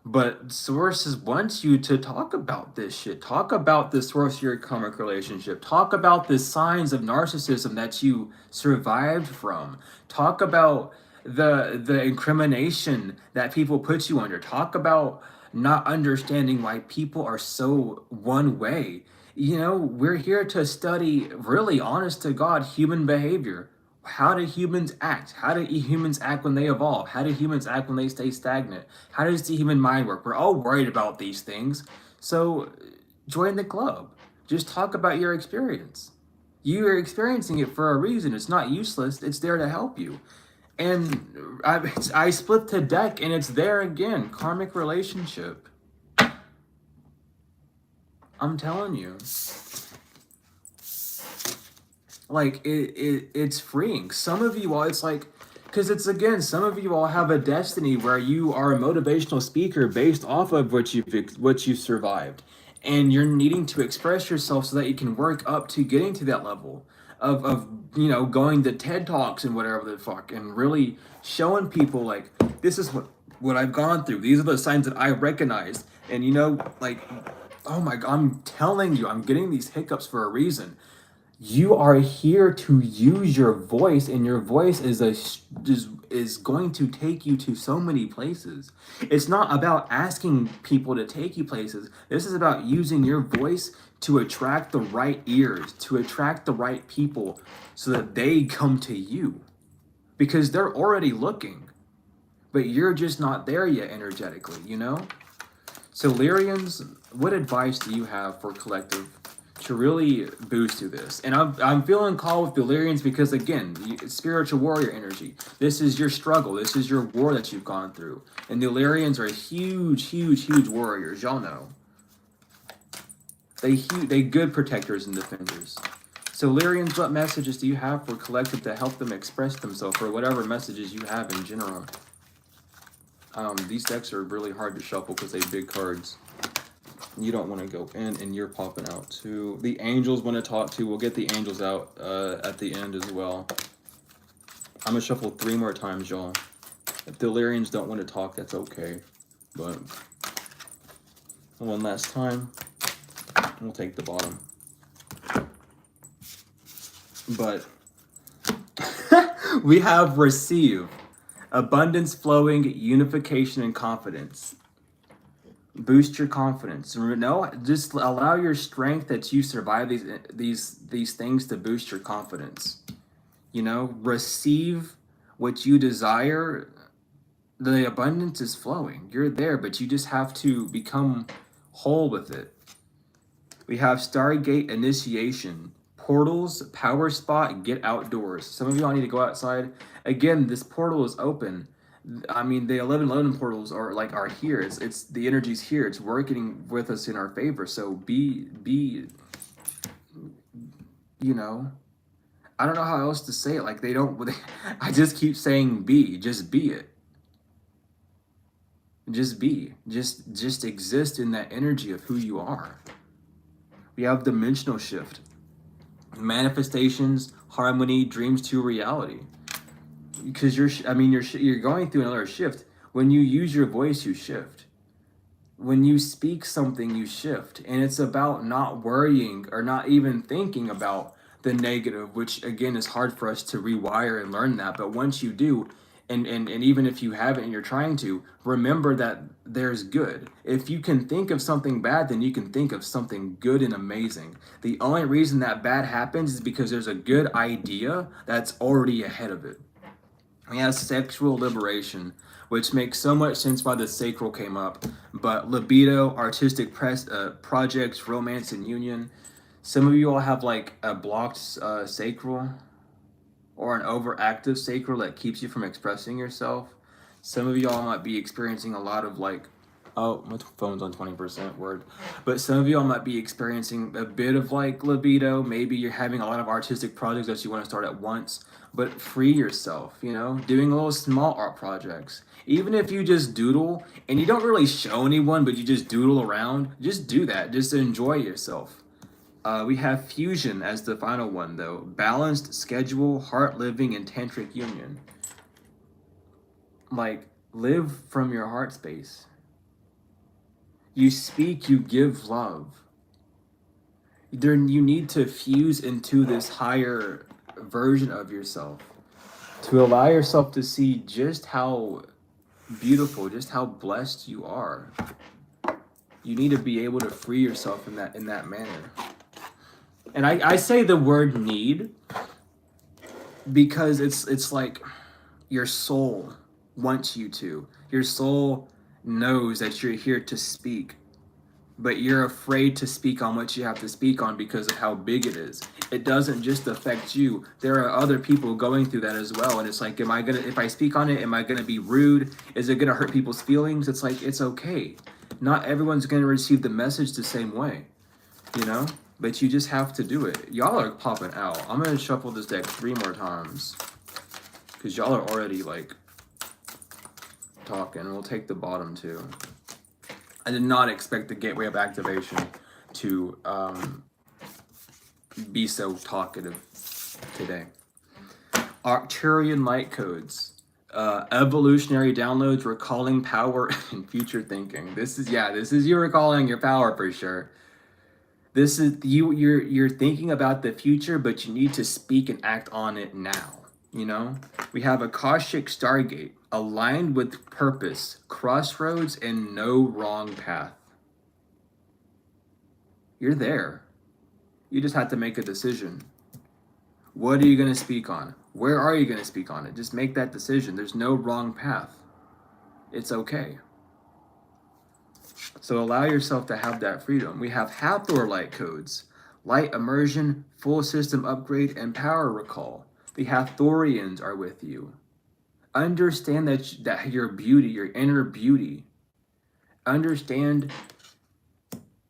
But sources wants you to talk about this shit. Talk about the source of your karmic relationship. Talk about the signs of narcissism that you survived from. Talk about the incrimination that people put you under. Talk about not understanding why people are so one way. You know, we're here to study, really honest to God, human behavior. How do humans act? How do humans act when they evolve? How do humans act when they stay stagnant? How does the human mind work? We're all worried about these things. So join the club. Just talk about your experience. You are experiencing it for a reason. It's not useless. It's there to help you. And I split the deck and it's there again. Karmic relationship. I'm telling you. Like, it's freeing. Some of you all, it's like, because it's, again, some of you all have a destiny where you are a motivational speaker based off of what you've survived. And you're needing to express yourself so that you can work up to getting to that level of you know, going to TED Talks and whatever the fuck, and really showing people, like, this is what I've gone through. These are the signs that I recognized. And, you know, like, oh my God, I'm telling you, I'm getting these hiccups for a reason. You are here to use your voice, and your voice is going to take you to so many places. It's not about asking people to take you places. This is about using your voice to attract the right ears, to attract the right people so that they come to you, because they're already looking. but you're just not there yet energetically, you know? So Lyrians, what advice do you have for collective to really boost through this? And I'm feeling called with the Lyrians because, again, spiritual warrior energy. This is your struggle. This is your war that you've gone through. And the Lyrians are huge, huge, huge warriors. Y'all know. They good protectors and defenders. So Lyrians, what messages do you have for collective to help them express themselves, or whatever messages you have in general? These decks are really hard to shuffle because they big cards. You don't want to go in, and you're popping out too. The angels want to talk to. We'll get the angels out at the end as well. I'm going to shuffle 3 more times, y'all. If the Lyrians don't want to talk, that's okay. But one last time. We'll take the bottom. But we have receive. Abundance flowing, unification, and confidence. Boost your confidence. No, just allow your strength that you survive these things to boost your confidence. You know, receive what you desire. The abundance is flowing. You're there, but you just have to become whole with it. We have Stargate initiation. Portals, power spot, get outdoors. Some of y'all need to go outside. Again, this portal is open. I mean, the 1111 portals are here. It's the energy's here. It's working with us in our favor. So be, you know, I don't know how else to say it. Like I just keep saying be. Just be it. Just be. Just exist in that energy of who you are. We have dimensional shift. Manifestations, harmony, dreams to reality. Because you're going through another shift. When you use your voice, you shift. When you speak something, you shift. And it's about not worrying or not even thinking about the negative, which again is hard for us to rewire and learn that. But once you do, and even if you haven't and you're trying to, remember that there's good. If you can think of something bad, then you can think of something good and amazing. The only reason that bad happens is because there's a good idea that's already ahead of it. We have sexual liberation, which makes so much sense why the sacral came up. But libido, artistic projects, romance and union. Some of you all have like a blocked sacral, or an overactive sacral that keeps you from expressing yourself. Some of y'all might be experiencing a lot of like, oh, my phone's on 20% word. But some of y'all might be experiencing a bit of like libido. Maybe you're having a lot of artistic projects that you want to start at once, but free yourself, you know, doing little small art projects. Even if you just doodle and you don't really show anyone, but you just doodle around, just do that. Just enjoy yourself. We have fusion as the final one, though. Balanced schedule, heart living, and tantric union. Like, live from your heart space. You speak, you give love. You need to fuse into this higher version of yourself to allow yourself to see just how beautiful, just how blessed you are. You need to be able to free yourself in that manner. And I say the word need because it's like your soul wants you to. Your soul knows that you're here to speak, but you're afraid to speak on what you have to speak on because of how big it is. It doesn't just affect you. There are other people going through that as well. And it's like, if I speak on it, am I gonna be rude? Is it gonna hurt people's feelings? It's like, it's okay. Not everyone's gonna receive the message the same way, you know? But you just have to do it. Y'all are popping out. I'm going to shuffle this deck 3 more times. Because y'all are already, like, talking. We'll take the bottom, too. I did not expect the gateway of activation to be so talkative today. Arcturian light codes. Evolutionary downloads, recalling power, and future thinking. This is you recalling your power for sure. This is you're thinking about the future, but you need to speak and act on it now, you know? We have Akashic Stargate, aligned with purpose, crossroads, and no wrong path. You're there. You just have to make a decision. What are you going to speak on? Where are you going to speak on it? Just make that decision. There's no wrong path. It's okay. So allow yourself to have that freedom. We have Hathor light codes: light immersion, full system upgrade, and power recall. The Hathorians are with you. Understand that your beauty, your inner beauty. Understand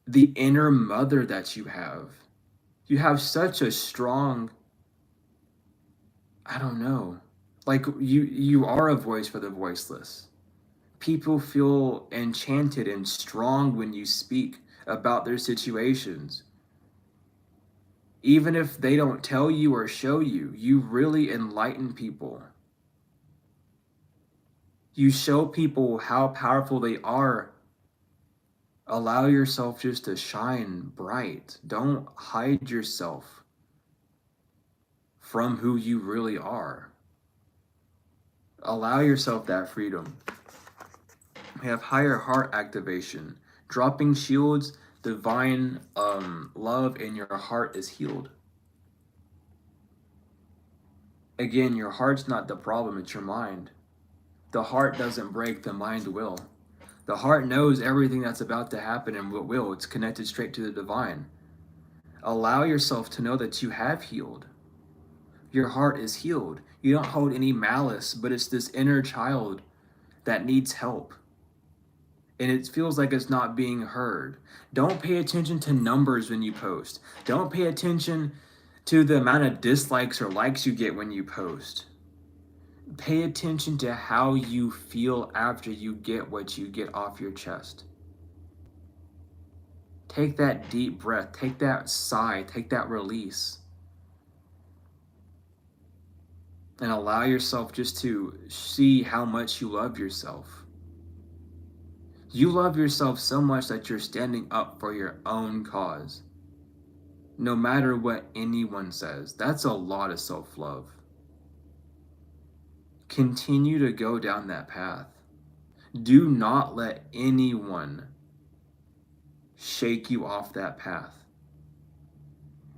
the inner mother that you have. You have such a strong, I don't know, like you are a voice for the voiceless. People feel enchanted and strong when you speak about their situations. Even if they don't tell you or show you, you really enlighten people. You show people how powerful they are. Allow yourself just to shine bright. Don't hide yourself from who you really are. Allow yourself that freedom. We have higher heart activation. Dropping shields, divine love in your heart is healed. Again, your heart's not the problem, it's your mind. The heart doesn't break, the mind will. The heart knows everything that's about to happen and what will. It's connected straight to the divine. Allow yourself to know that you have healed. Your heart is healed. You don't hold any malice, but it's this inner child that needs help. And it feels like it's not being heard. Don't pay attention to numbers when you post. Don't pay attention to the amount of dislikes or likes you get when you post. Pay attention to how you feel after you get what you get off your chest. Take that deep breath, take that sigh, take that release. And allow yourself just to see how much you love yourself. You love yourself so much that you're standing up for your own cause. No matter what anyone says, that's a lot of self-love. Continue to go down that path. Do not let anyone shake you off that path.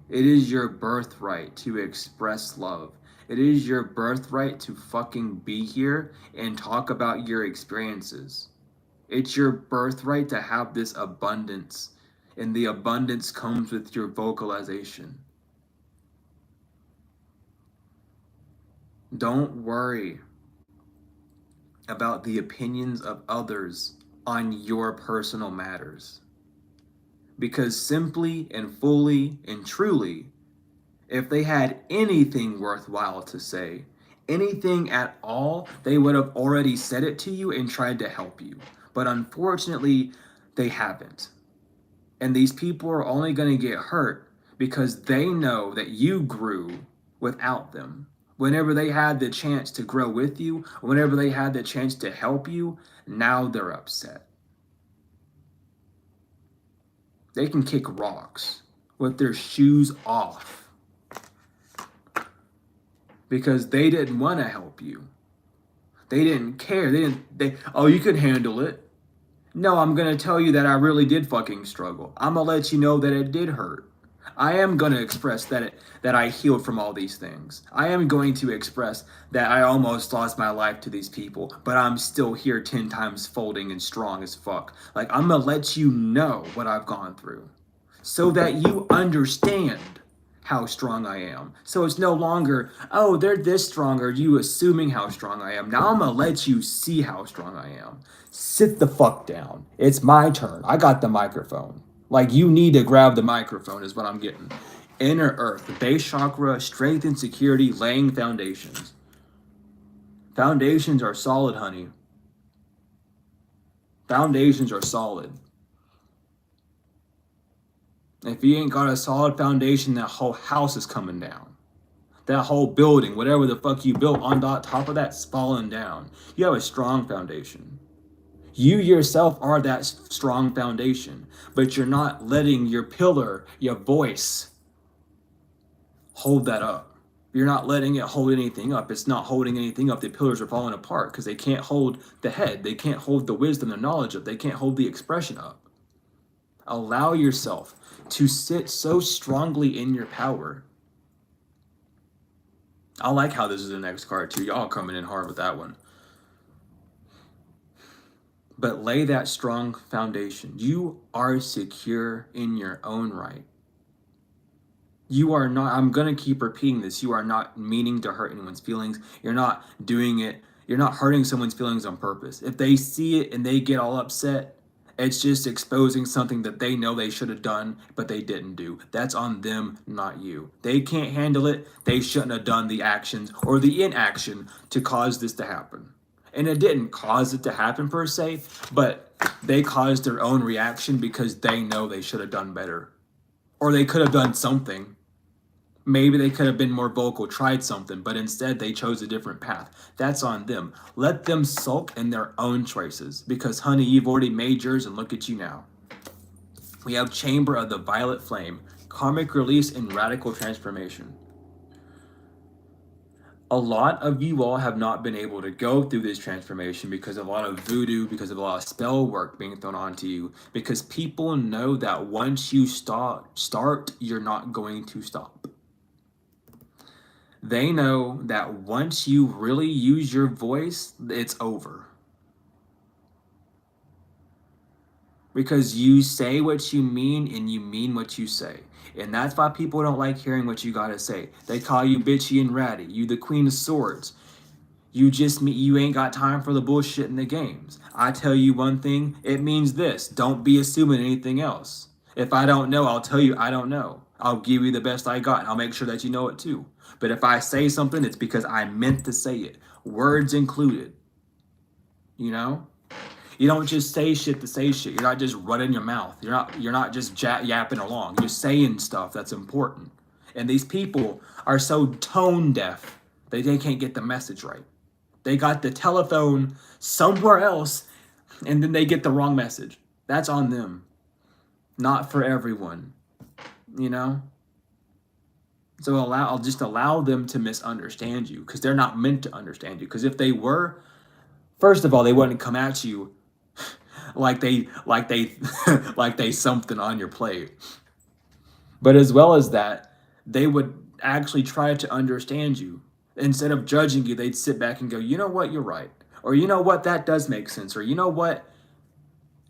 It is your birthright to express love. It is your birthright to fucking be here and talk about your experiences. It's your birthright to have this abundance, and the abundance comes with your vocalization. Don't worry about the opinions of others on your personal matters. Because simply and fully and truly, if they had anything worthwhile to say, anything at all, they would have already said it to you and tried to help you. But unfortunately, they haven't. And these people are only going to get hurt because they know that you grew without them. Whenever they had the chance to grow with you, whenever they had the chance to help you, now they're upset. They can kick rocks with their shoes off because they didn't want to help you. They didn't care. Oh, you could handle it. No, I'm going to tell you that I really did fucking struggle. I'm going to let you know that it did hurt. I am going to express that I healed from all these things. I am going to express that I almost lost my life to these people, but I'm still here 10 times folding and strong as fuck. Like, I'm going to let you know what I've gone through so that you understand how strong I am. So it's no longer, oh, they're this strong, or you assuming how strong I am. Now I'm going to let you see how strong I am. Sit the fuck down. It's my turn. I got the microphone. Like, you need to grab the microphone is what I'm getting. Inner Earth, base chakra, strength and security, laying foundations. Foundations are solid, honey. Foundations are solid. If you ain't got a solid foundation, that whole house is coming down. That whole building, whatever the fuck you built on top of that's falling down. You have a strong foundation. You yourself are that strong foundation, but you're not letting your pillar, your voice, hold that up. You're not letting it hold anything up. It's not holding anything up. The pillars are falling apart because they can't hold the head. They can't hold the wisdom, the knowledge up. They can't hold the expression up. Allow yourself to sit so strongly in your power. I like how this is the next card too. Y'all coming in hard with that one. but lay that strong foundation. You are secure in your own right. You are not, I'm going to keep repeating this. You are not meaning to hurt anyone's feelings. You're not doing it. You're not hurting someone's feelings on purpose. If they see it and they get all upset, it's just exposing something that they know they should have done, but they didn't do. That's on them, not you. They can't handle it. They shouldn't have done the actions or the inaction to cause this to happen. And it didn't cause it to happen per se, but they caused their own reaction because they know they should have done better. Or they could have done something. Maybe they could have been more vocal, tried something, but instead they chose a different path. That's on them. Let them sulk in their own choices because, honey, you've already made yours and look at you now. We have Chamber of the Violet Flame, karmic release and radical transformation. A lot of you all have not been able to go through this transformation because of a lot of voodoo, because of a lot of spell work being thrown onto you, because people know that once you start, you're not going to stop. They know that once you really use your voice, it's over. Because you say what you mean and you mean what you say. And that's why people don't like hearing what you gotta say. They call you bitchy and ratty. You the queen of swords. You ain't got time for the bullshit in the games. I tell you one thing, it means this. Don't be assuming anything else. If I don't know, I'll tell you I don't know. I'll give you the best I got and I'll make sure that you know it too. But if I say something, it's because I meant to say it. Words included. You know? You don't just say shit to say shit. You're not just running your mouth. You're not just yapping along. You're saying stuff that's important. And these people are so tone deaf that they can't get the message right. They got the telephone somewhere else and then they get the wrong message. That's on them. Not for everyone. You know? So I'll just allow them to misunderstand you because they're not meant to understand you. Because if they were, first of all, they wouldn't come at you like they something on your plate. But as well as that, they would actually try to understand you. Instead of judging you, they'd sit back and go, you know what, you're right. Or you know what, that does make sense. Or you know what,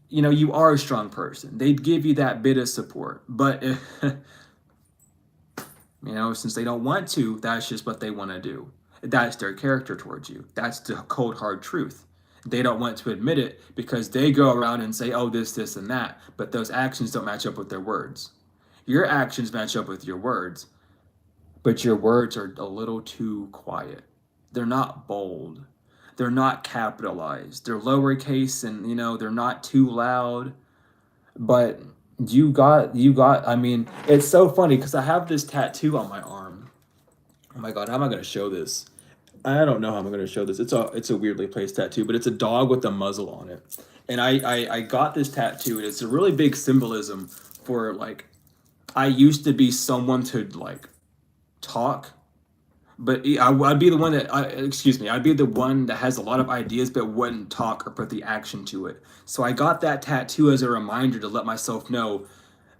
you are a strong person. They'd give you that bit of support. But since they don't want to, that's just what they want to do. That's their character towards you. That's the cold, hard truth. They don't want to admit it because they go around and say, oh, this, and that. But those actions don't match up with their words. Your actions match up with your words, but your words are a little too quiet. They're not bold. They're not capitalized. They're lowercase and, they're not too loud. But I mean, it's so funny because I have this tattoo on my arm. Oh my God, how am I going to show this? I don't know how I'm going to show this. It's a weirdly placed tattoo, but it's a dog with a muzzle on it. And I got this tattoo, and it's a really big symbolism for, I used to be someone to, talk, but I'd be the one I'd be the one that has a lot of ideas but wouldn't talk or put the action to it. So I got that tattoo as a reminder to let myself know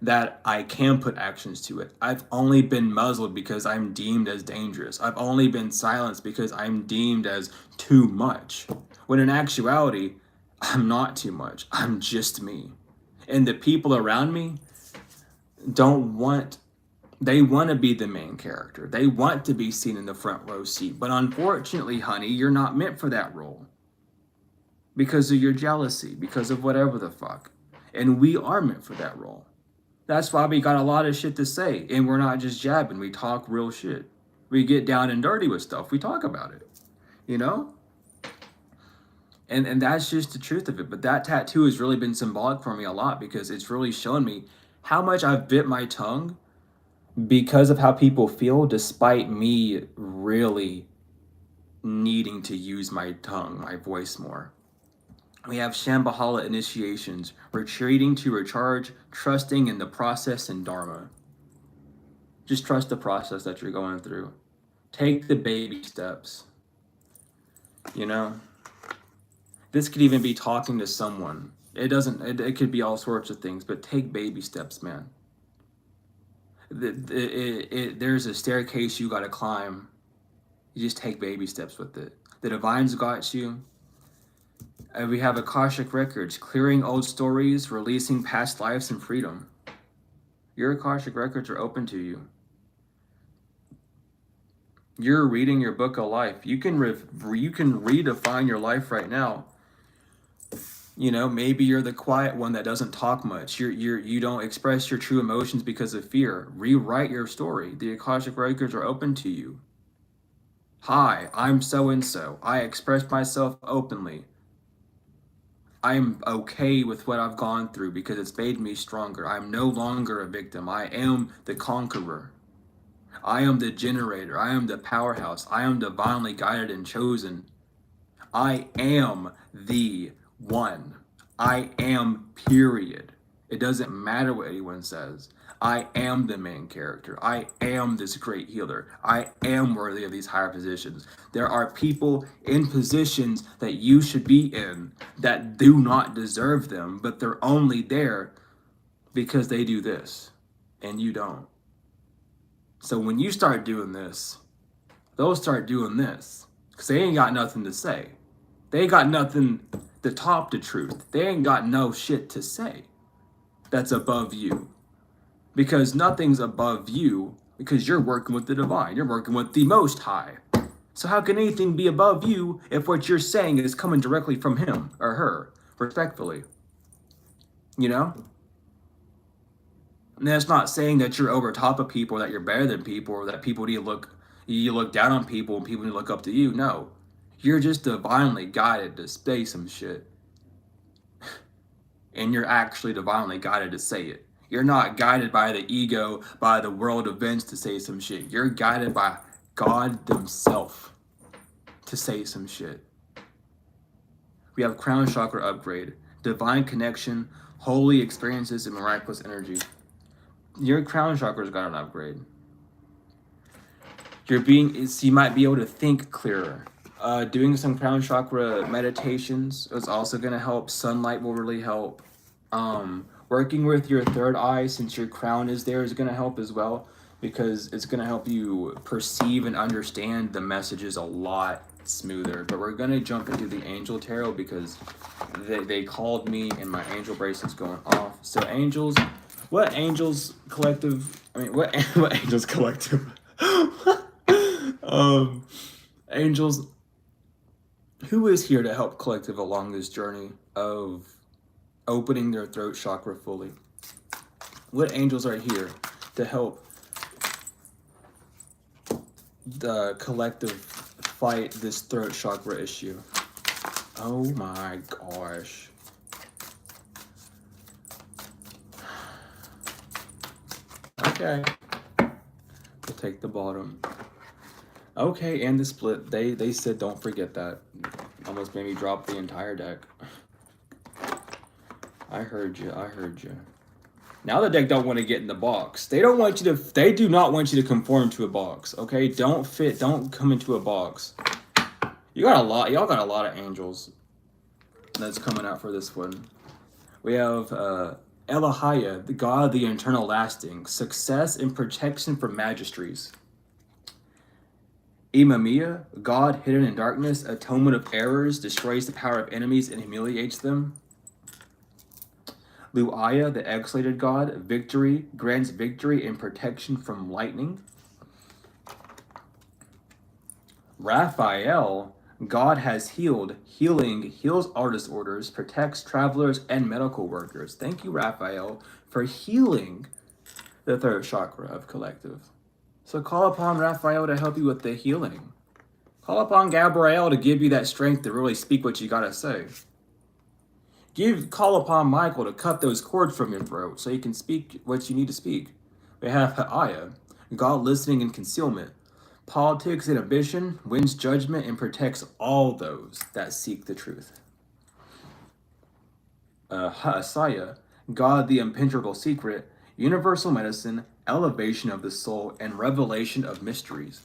that I can put actions to it. I've only been muzzled because I'm deemed as dangerous. I've only been silenced because I'm deemed as too much. When in actuality, I'm not too much. I'm just me. And the people around me they want to be the main character. They want to be seen in the front row seat. But unfortunately, honey, you're not meant for that role. Because of your jealousy, because of whatever the fuck. And we are meant for that role. That's why we got a lot of shit to say. And we're not just jabbing. We talk real shit. We get down and dirty with stuff. We talk about it. And that's just the truth of it. But that tattoo has really been symbolic for me a lot because it's really shown me how much I've bit my tongue because of how people feel, despite me really needing to use my tongue, my voice more. We have Shambhala initiations, retreating to recharge, trusting in the process and Dharma. Just trust the process that you're going through. Take the baby steps. This could even be talking to someone. It could be all sorts of things, but take baby steps, man. There's a staircase you got to climb. You just take baby steps with it. The divine's got you. We have Akashic records, clearing old stories, releasing past lives, and freedom. Your Akashic records are open to you. You're reading your book of life. You can redefine your life right now. You know, maybe you're the quiet one that doesn't talk much. You don't express your true emotions because of fear. Rewrite your story. The Akashic records are open to you. Hi, I'm so and so. I express myself openly. I'm okay with what I've gone through because it's made me stronger. I'm no longer a victim. I am the conqueror. I am the generator. I am the powerhouse. I am divinely guided and chosen. I am the one. I am, period. It doesn't matter what anyone says. I am the main character. I am this great healer. I am worthy of these higher positions. There are people in positions that you should be in that do not deserve them, but they're only there because they do this and you don't. So when you start doing this, they'll start doing this because they ain't got nothing to say. They ain't got nothing to top the truth. They ain't got no shit to say that's above you. Because nothing's above you because you're working with the divine. You're working with the Most High. So how can anything be above you if what you're saying is coming directly from him or her, respectfully? You know? And that's not saying that you're over top of people, that you're better than people, or that people need to you look down on people and people need to look up to you. No. You're just divinely guided to say some shit. And you're actually divinely guided to say it. You're not guided by the ego, by the world events to say some shit. You're guided by God himself to say some shit. We have crown chakra upgrade, divine connection, holy experiences, and miraculous energy. Your crown chakra's got an upgrade. You might be able to think clearer. Doing some crown chakra meditations is also going to help. Sunlight will really help. Working with your third eye, since your crown is there, is going to help as well, because it's going to help you perceive and understand the messages a lot smoother. But we're going to jump into the angel tarot because they called me and my angel bracelet's going off. So angels, what angels collective? What angels collective? Angels, who is here to help collective along this journey of opening their throat chakra fully? What angels are here to help the collective fight this throat chakra issue? Oh my gosh. Okay. We'll take the bottom. Okay, and the split. They said don't forget that. Almost made me drop the entire deck. I heard you. Now the deck don't want to get in the box. They do not want you to conform to a box. Okay? Don't come into a box. Y'all got a lot of angels that's coming out for this one. We have Elohia, the god of the eternal lasting, success and protection from magistries. Imamiya, god hidden in darkness, atonement of errors, destroys the power of enemies and humiliates them. Luaya, the exalted god, victory, grants victory and protection from lightning. Raphael, God has healed, healing, heals all disorders, protects travelers and medical workers. Thank you, Raphael, for healing the third chakra of collective. So call upon Raphael to help you with the healing. Call upon Gabriel to give you that strength to really speak what you gotta say. Call upon Michael to cut those cords from your throat so you can speak what you need to speak. We have Ha'aya, God listening and concealment. Politics and ambition, wins judgment and protects all those that seek the truth. Ha'asaya, God the impenetrable secret, universal medicine, elevation of the soul, and revelation of mysteries.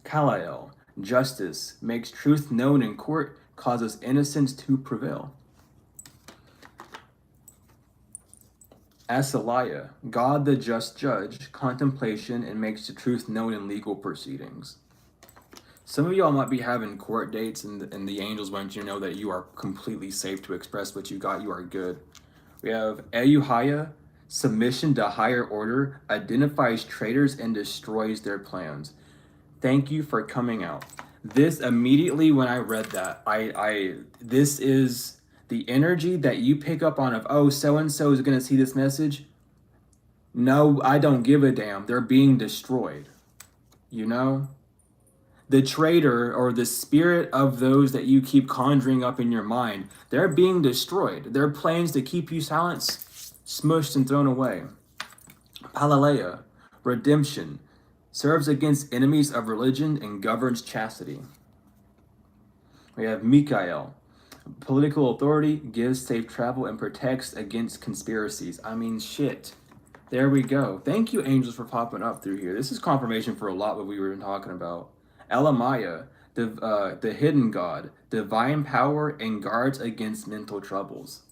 Kalael, justice, makes truth known in court, causes innocence to prevail. Asaliah, God the just judge, contemplation, and makes the truth known in legal proceedings. Some of y'all might be having court dates, and the angels want you to know that you are completely safe to express what you got. You are good. We have Euhaya, submission to higher order, identifies traitors and destroys their plans. Thank you for coming out. This immediately when I read that, this is the energy that you pick up on of, oh, so and so is gonna see this message. No, I don't give a damn. They're being destroyed. You know? The traitor or the spirit of those that you keep conjuring up in your mind, they're being destroyed. Their plans to keep you silent, smushed and thrown away. Palaleia, redemption, serves against enemies of religion and governs chastity. We have Mikael, political authority, gives safe travel and protects against conspiracies. I mean, shit. There we go. Thank you, angels, for popping up through here. This is confirmation for a lot what we were talking about. Elamaya, the hidden god, divine power, and guards against mental troubles.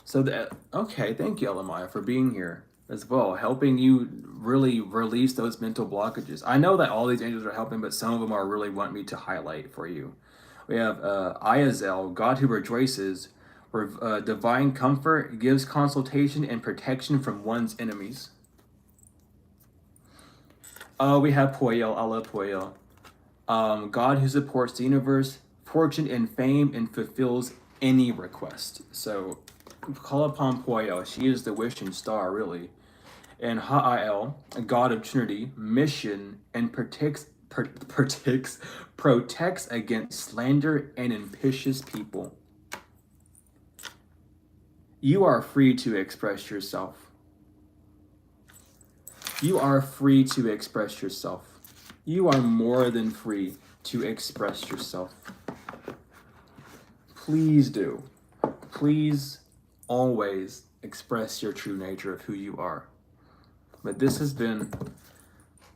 So, okay, thank you, Elamaya, for being here as well, helping you really release those mental blockages. I know that all these angels are helping, but some of them are really want me to highlight for you. We have Iazel, God who rejoices, where divine comfort gives consultation and protection from one's enemies. We have Poyel, Allah Poyel. God who supports the universe, fortune and fame, and fulfills any request. So call upon Poyel. She is the wishing star, really. And Ha'el, a god of Trinity, mission, and protects against slander and impitious people. You are free to express yourself. You are free to express yourself. You are more than free to express yourself. Please do. Please always express your true nature of who you are. But this has been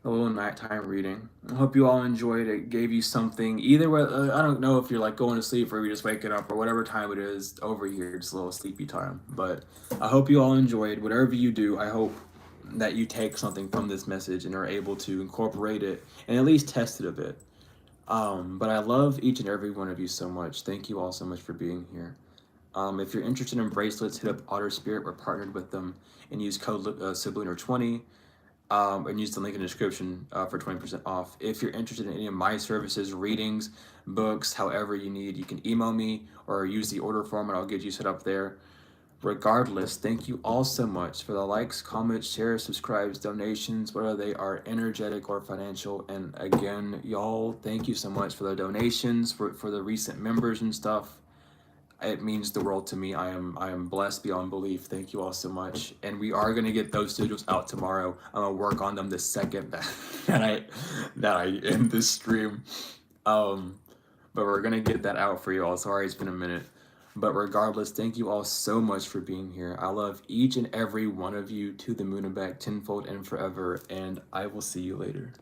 a little nighttime reading. I hope you all enjoyed it. Gave you something. Either way, I don't know if you're like going to sleep or you're just waking up or whatever time it is over here. It's a little sleepy time. But I hope you all enjoyed. Whatever you do, I hope that you take something from this message and are able to incorporate it and at least test it a bit. But I love each and every one of you so much. Thank you all so much for being here. If you're interested in bracelets, hit up Otter Spirit. We're partnered with them, and use code Siblunar20 and use the link in the description for 20% off. If you're interested in any of my services, readings, books, however you need, you can email me or use the order form and I'll get you set up there. Regardless, thank you all so much for the likes, comments, shares, subscribes, donations, whether they are energetic or financial. And again, y'all, thank you so much for the donations, for the recent members and stuff. It means the world to me. I am blessed beyond belief. Thank you all so much. And we are gonna get those sigils out tomorrow. I'm gonna work on them the second that I end this stream. But we're gonna get that out for you all. Sorry, it's been a minute. But regardless, thank you all so much for being here. I love each and every one of you to the moon and back, tenfold and forever. And I will see you later.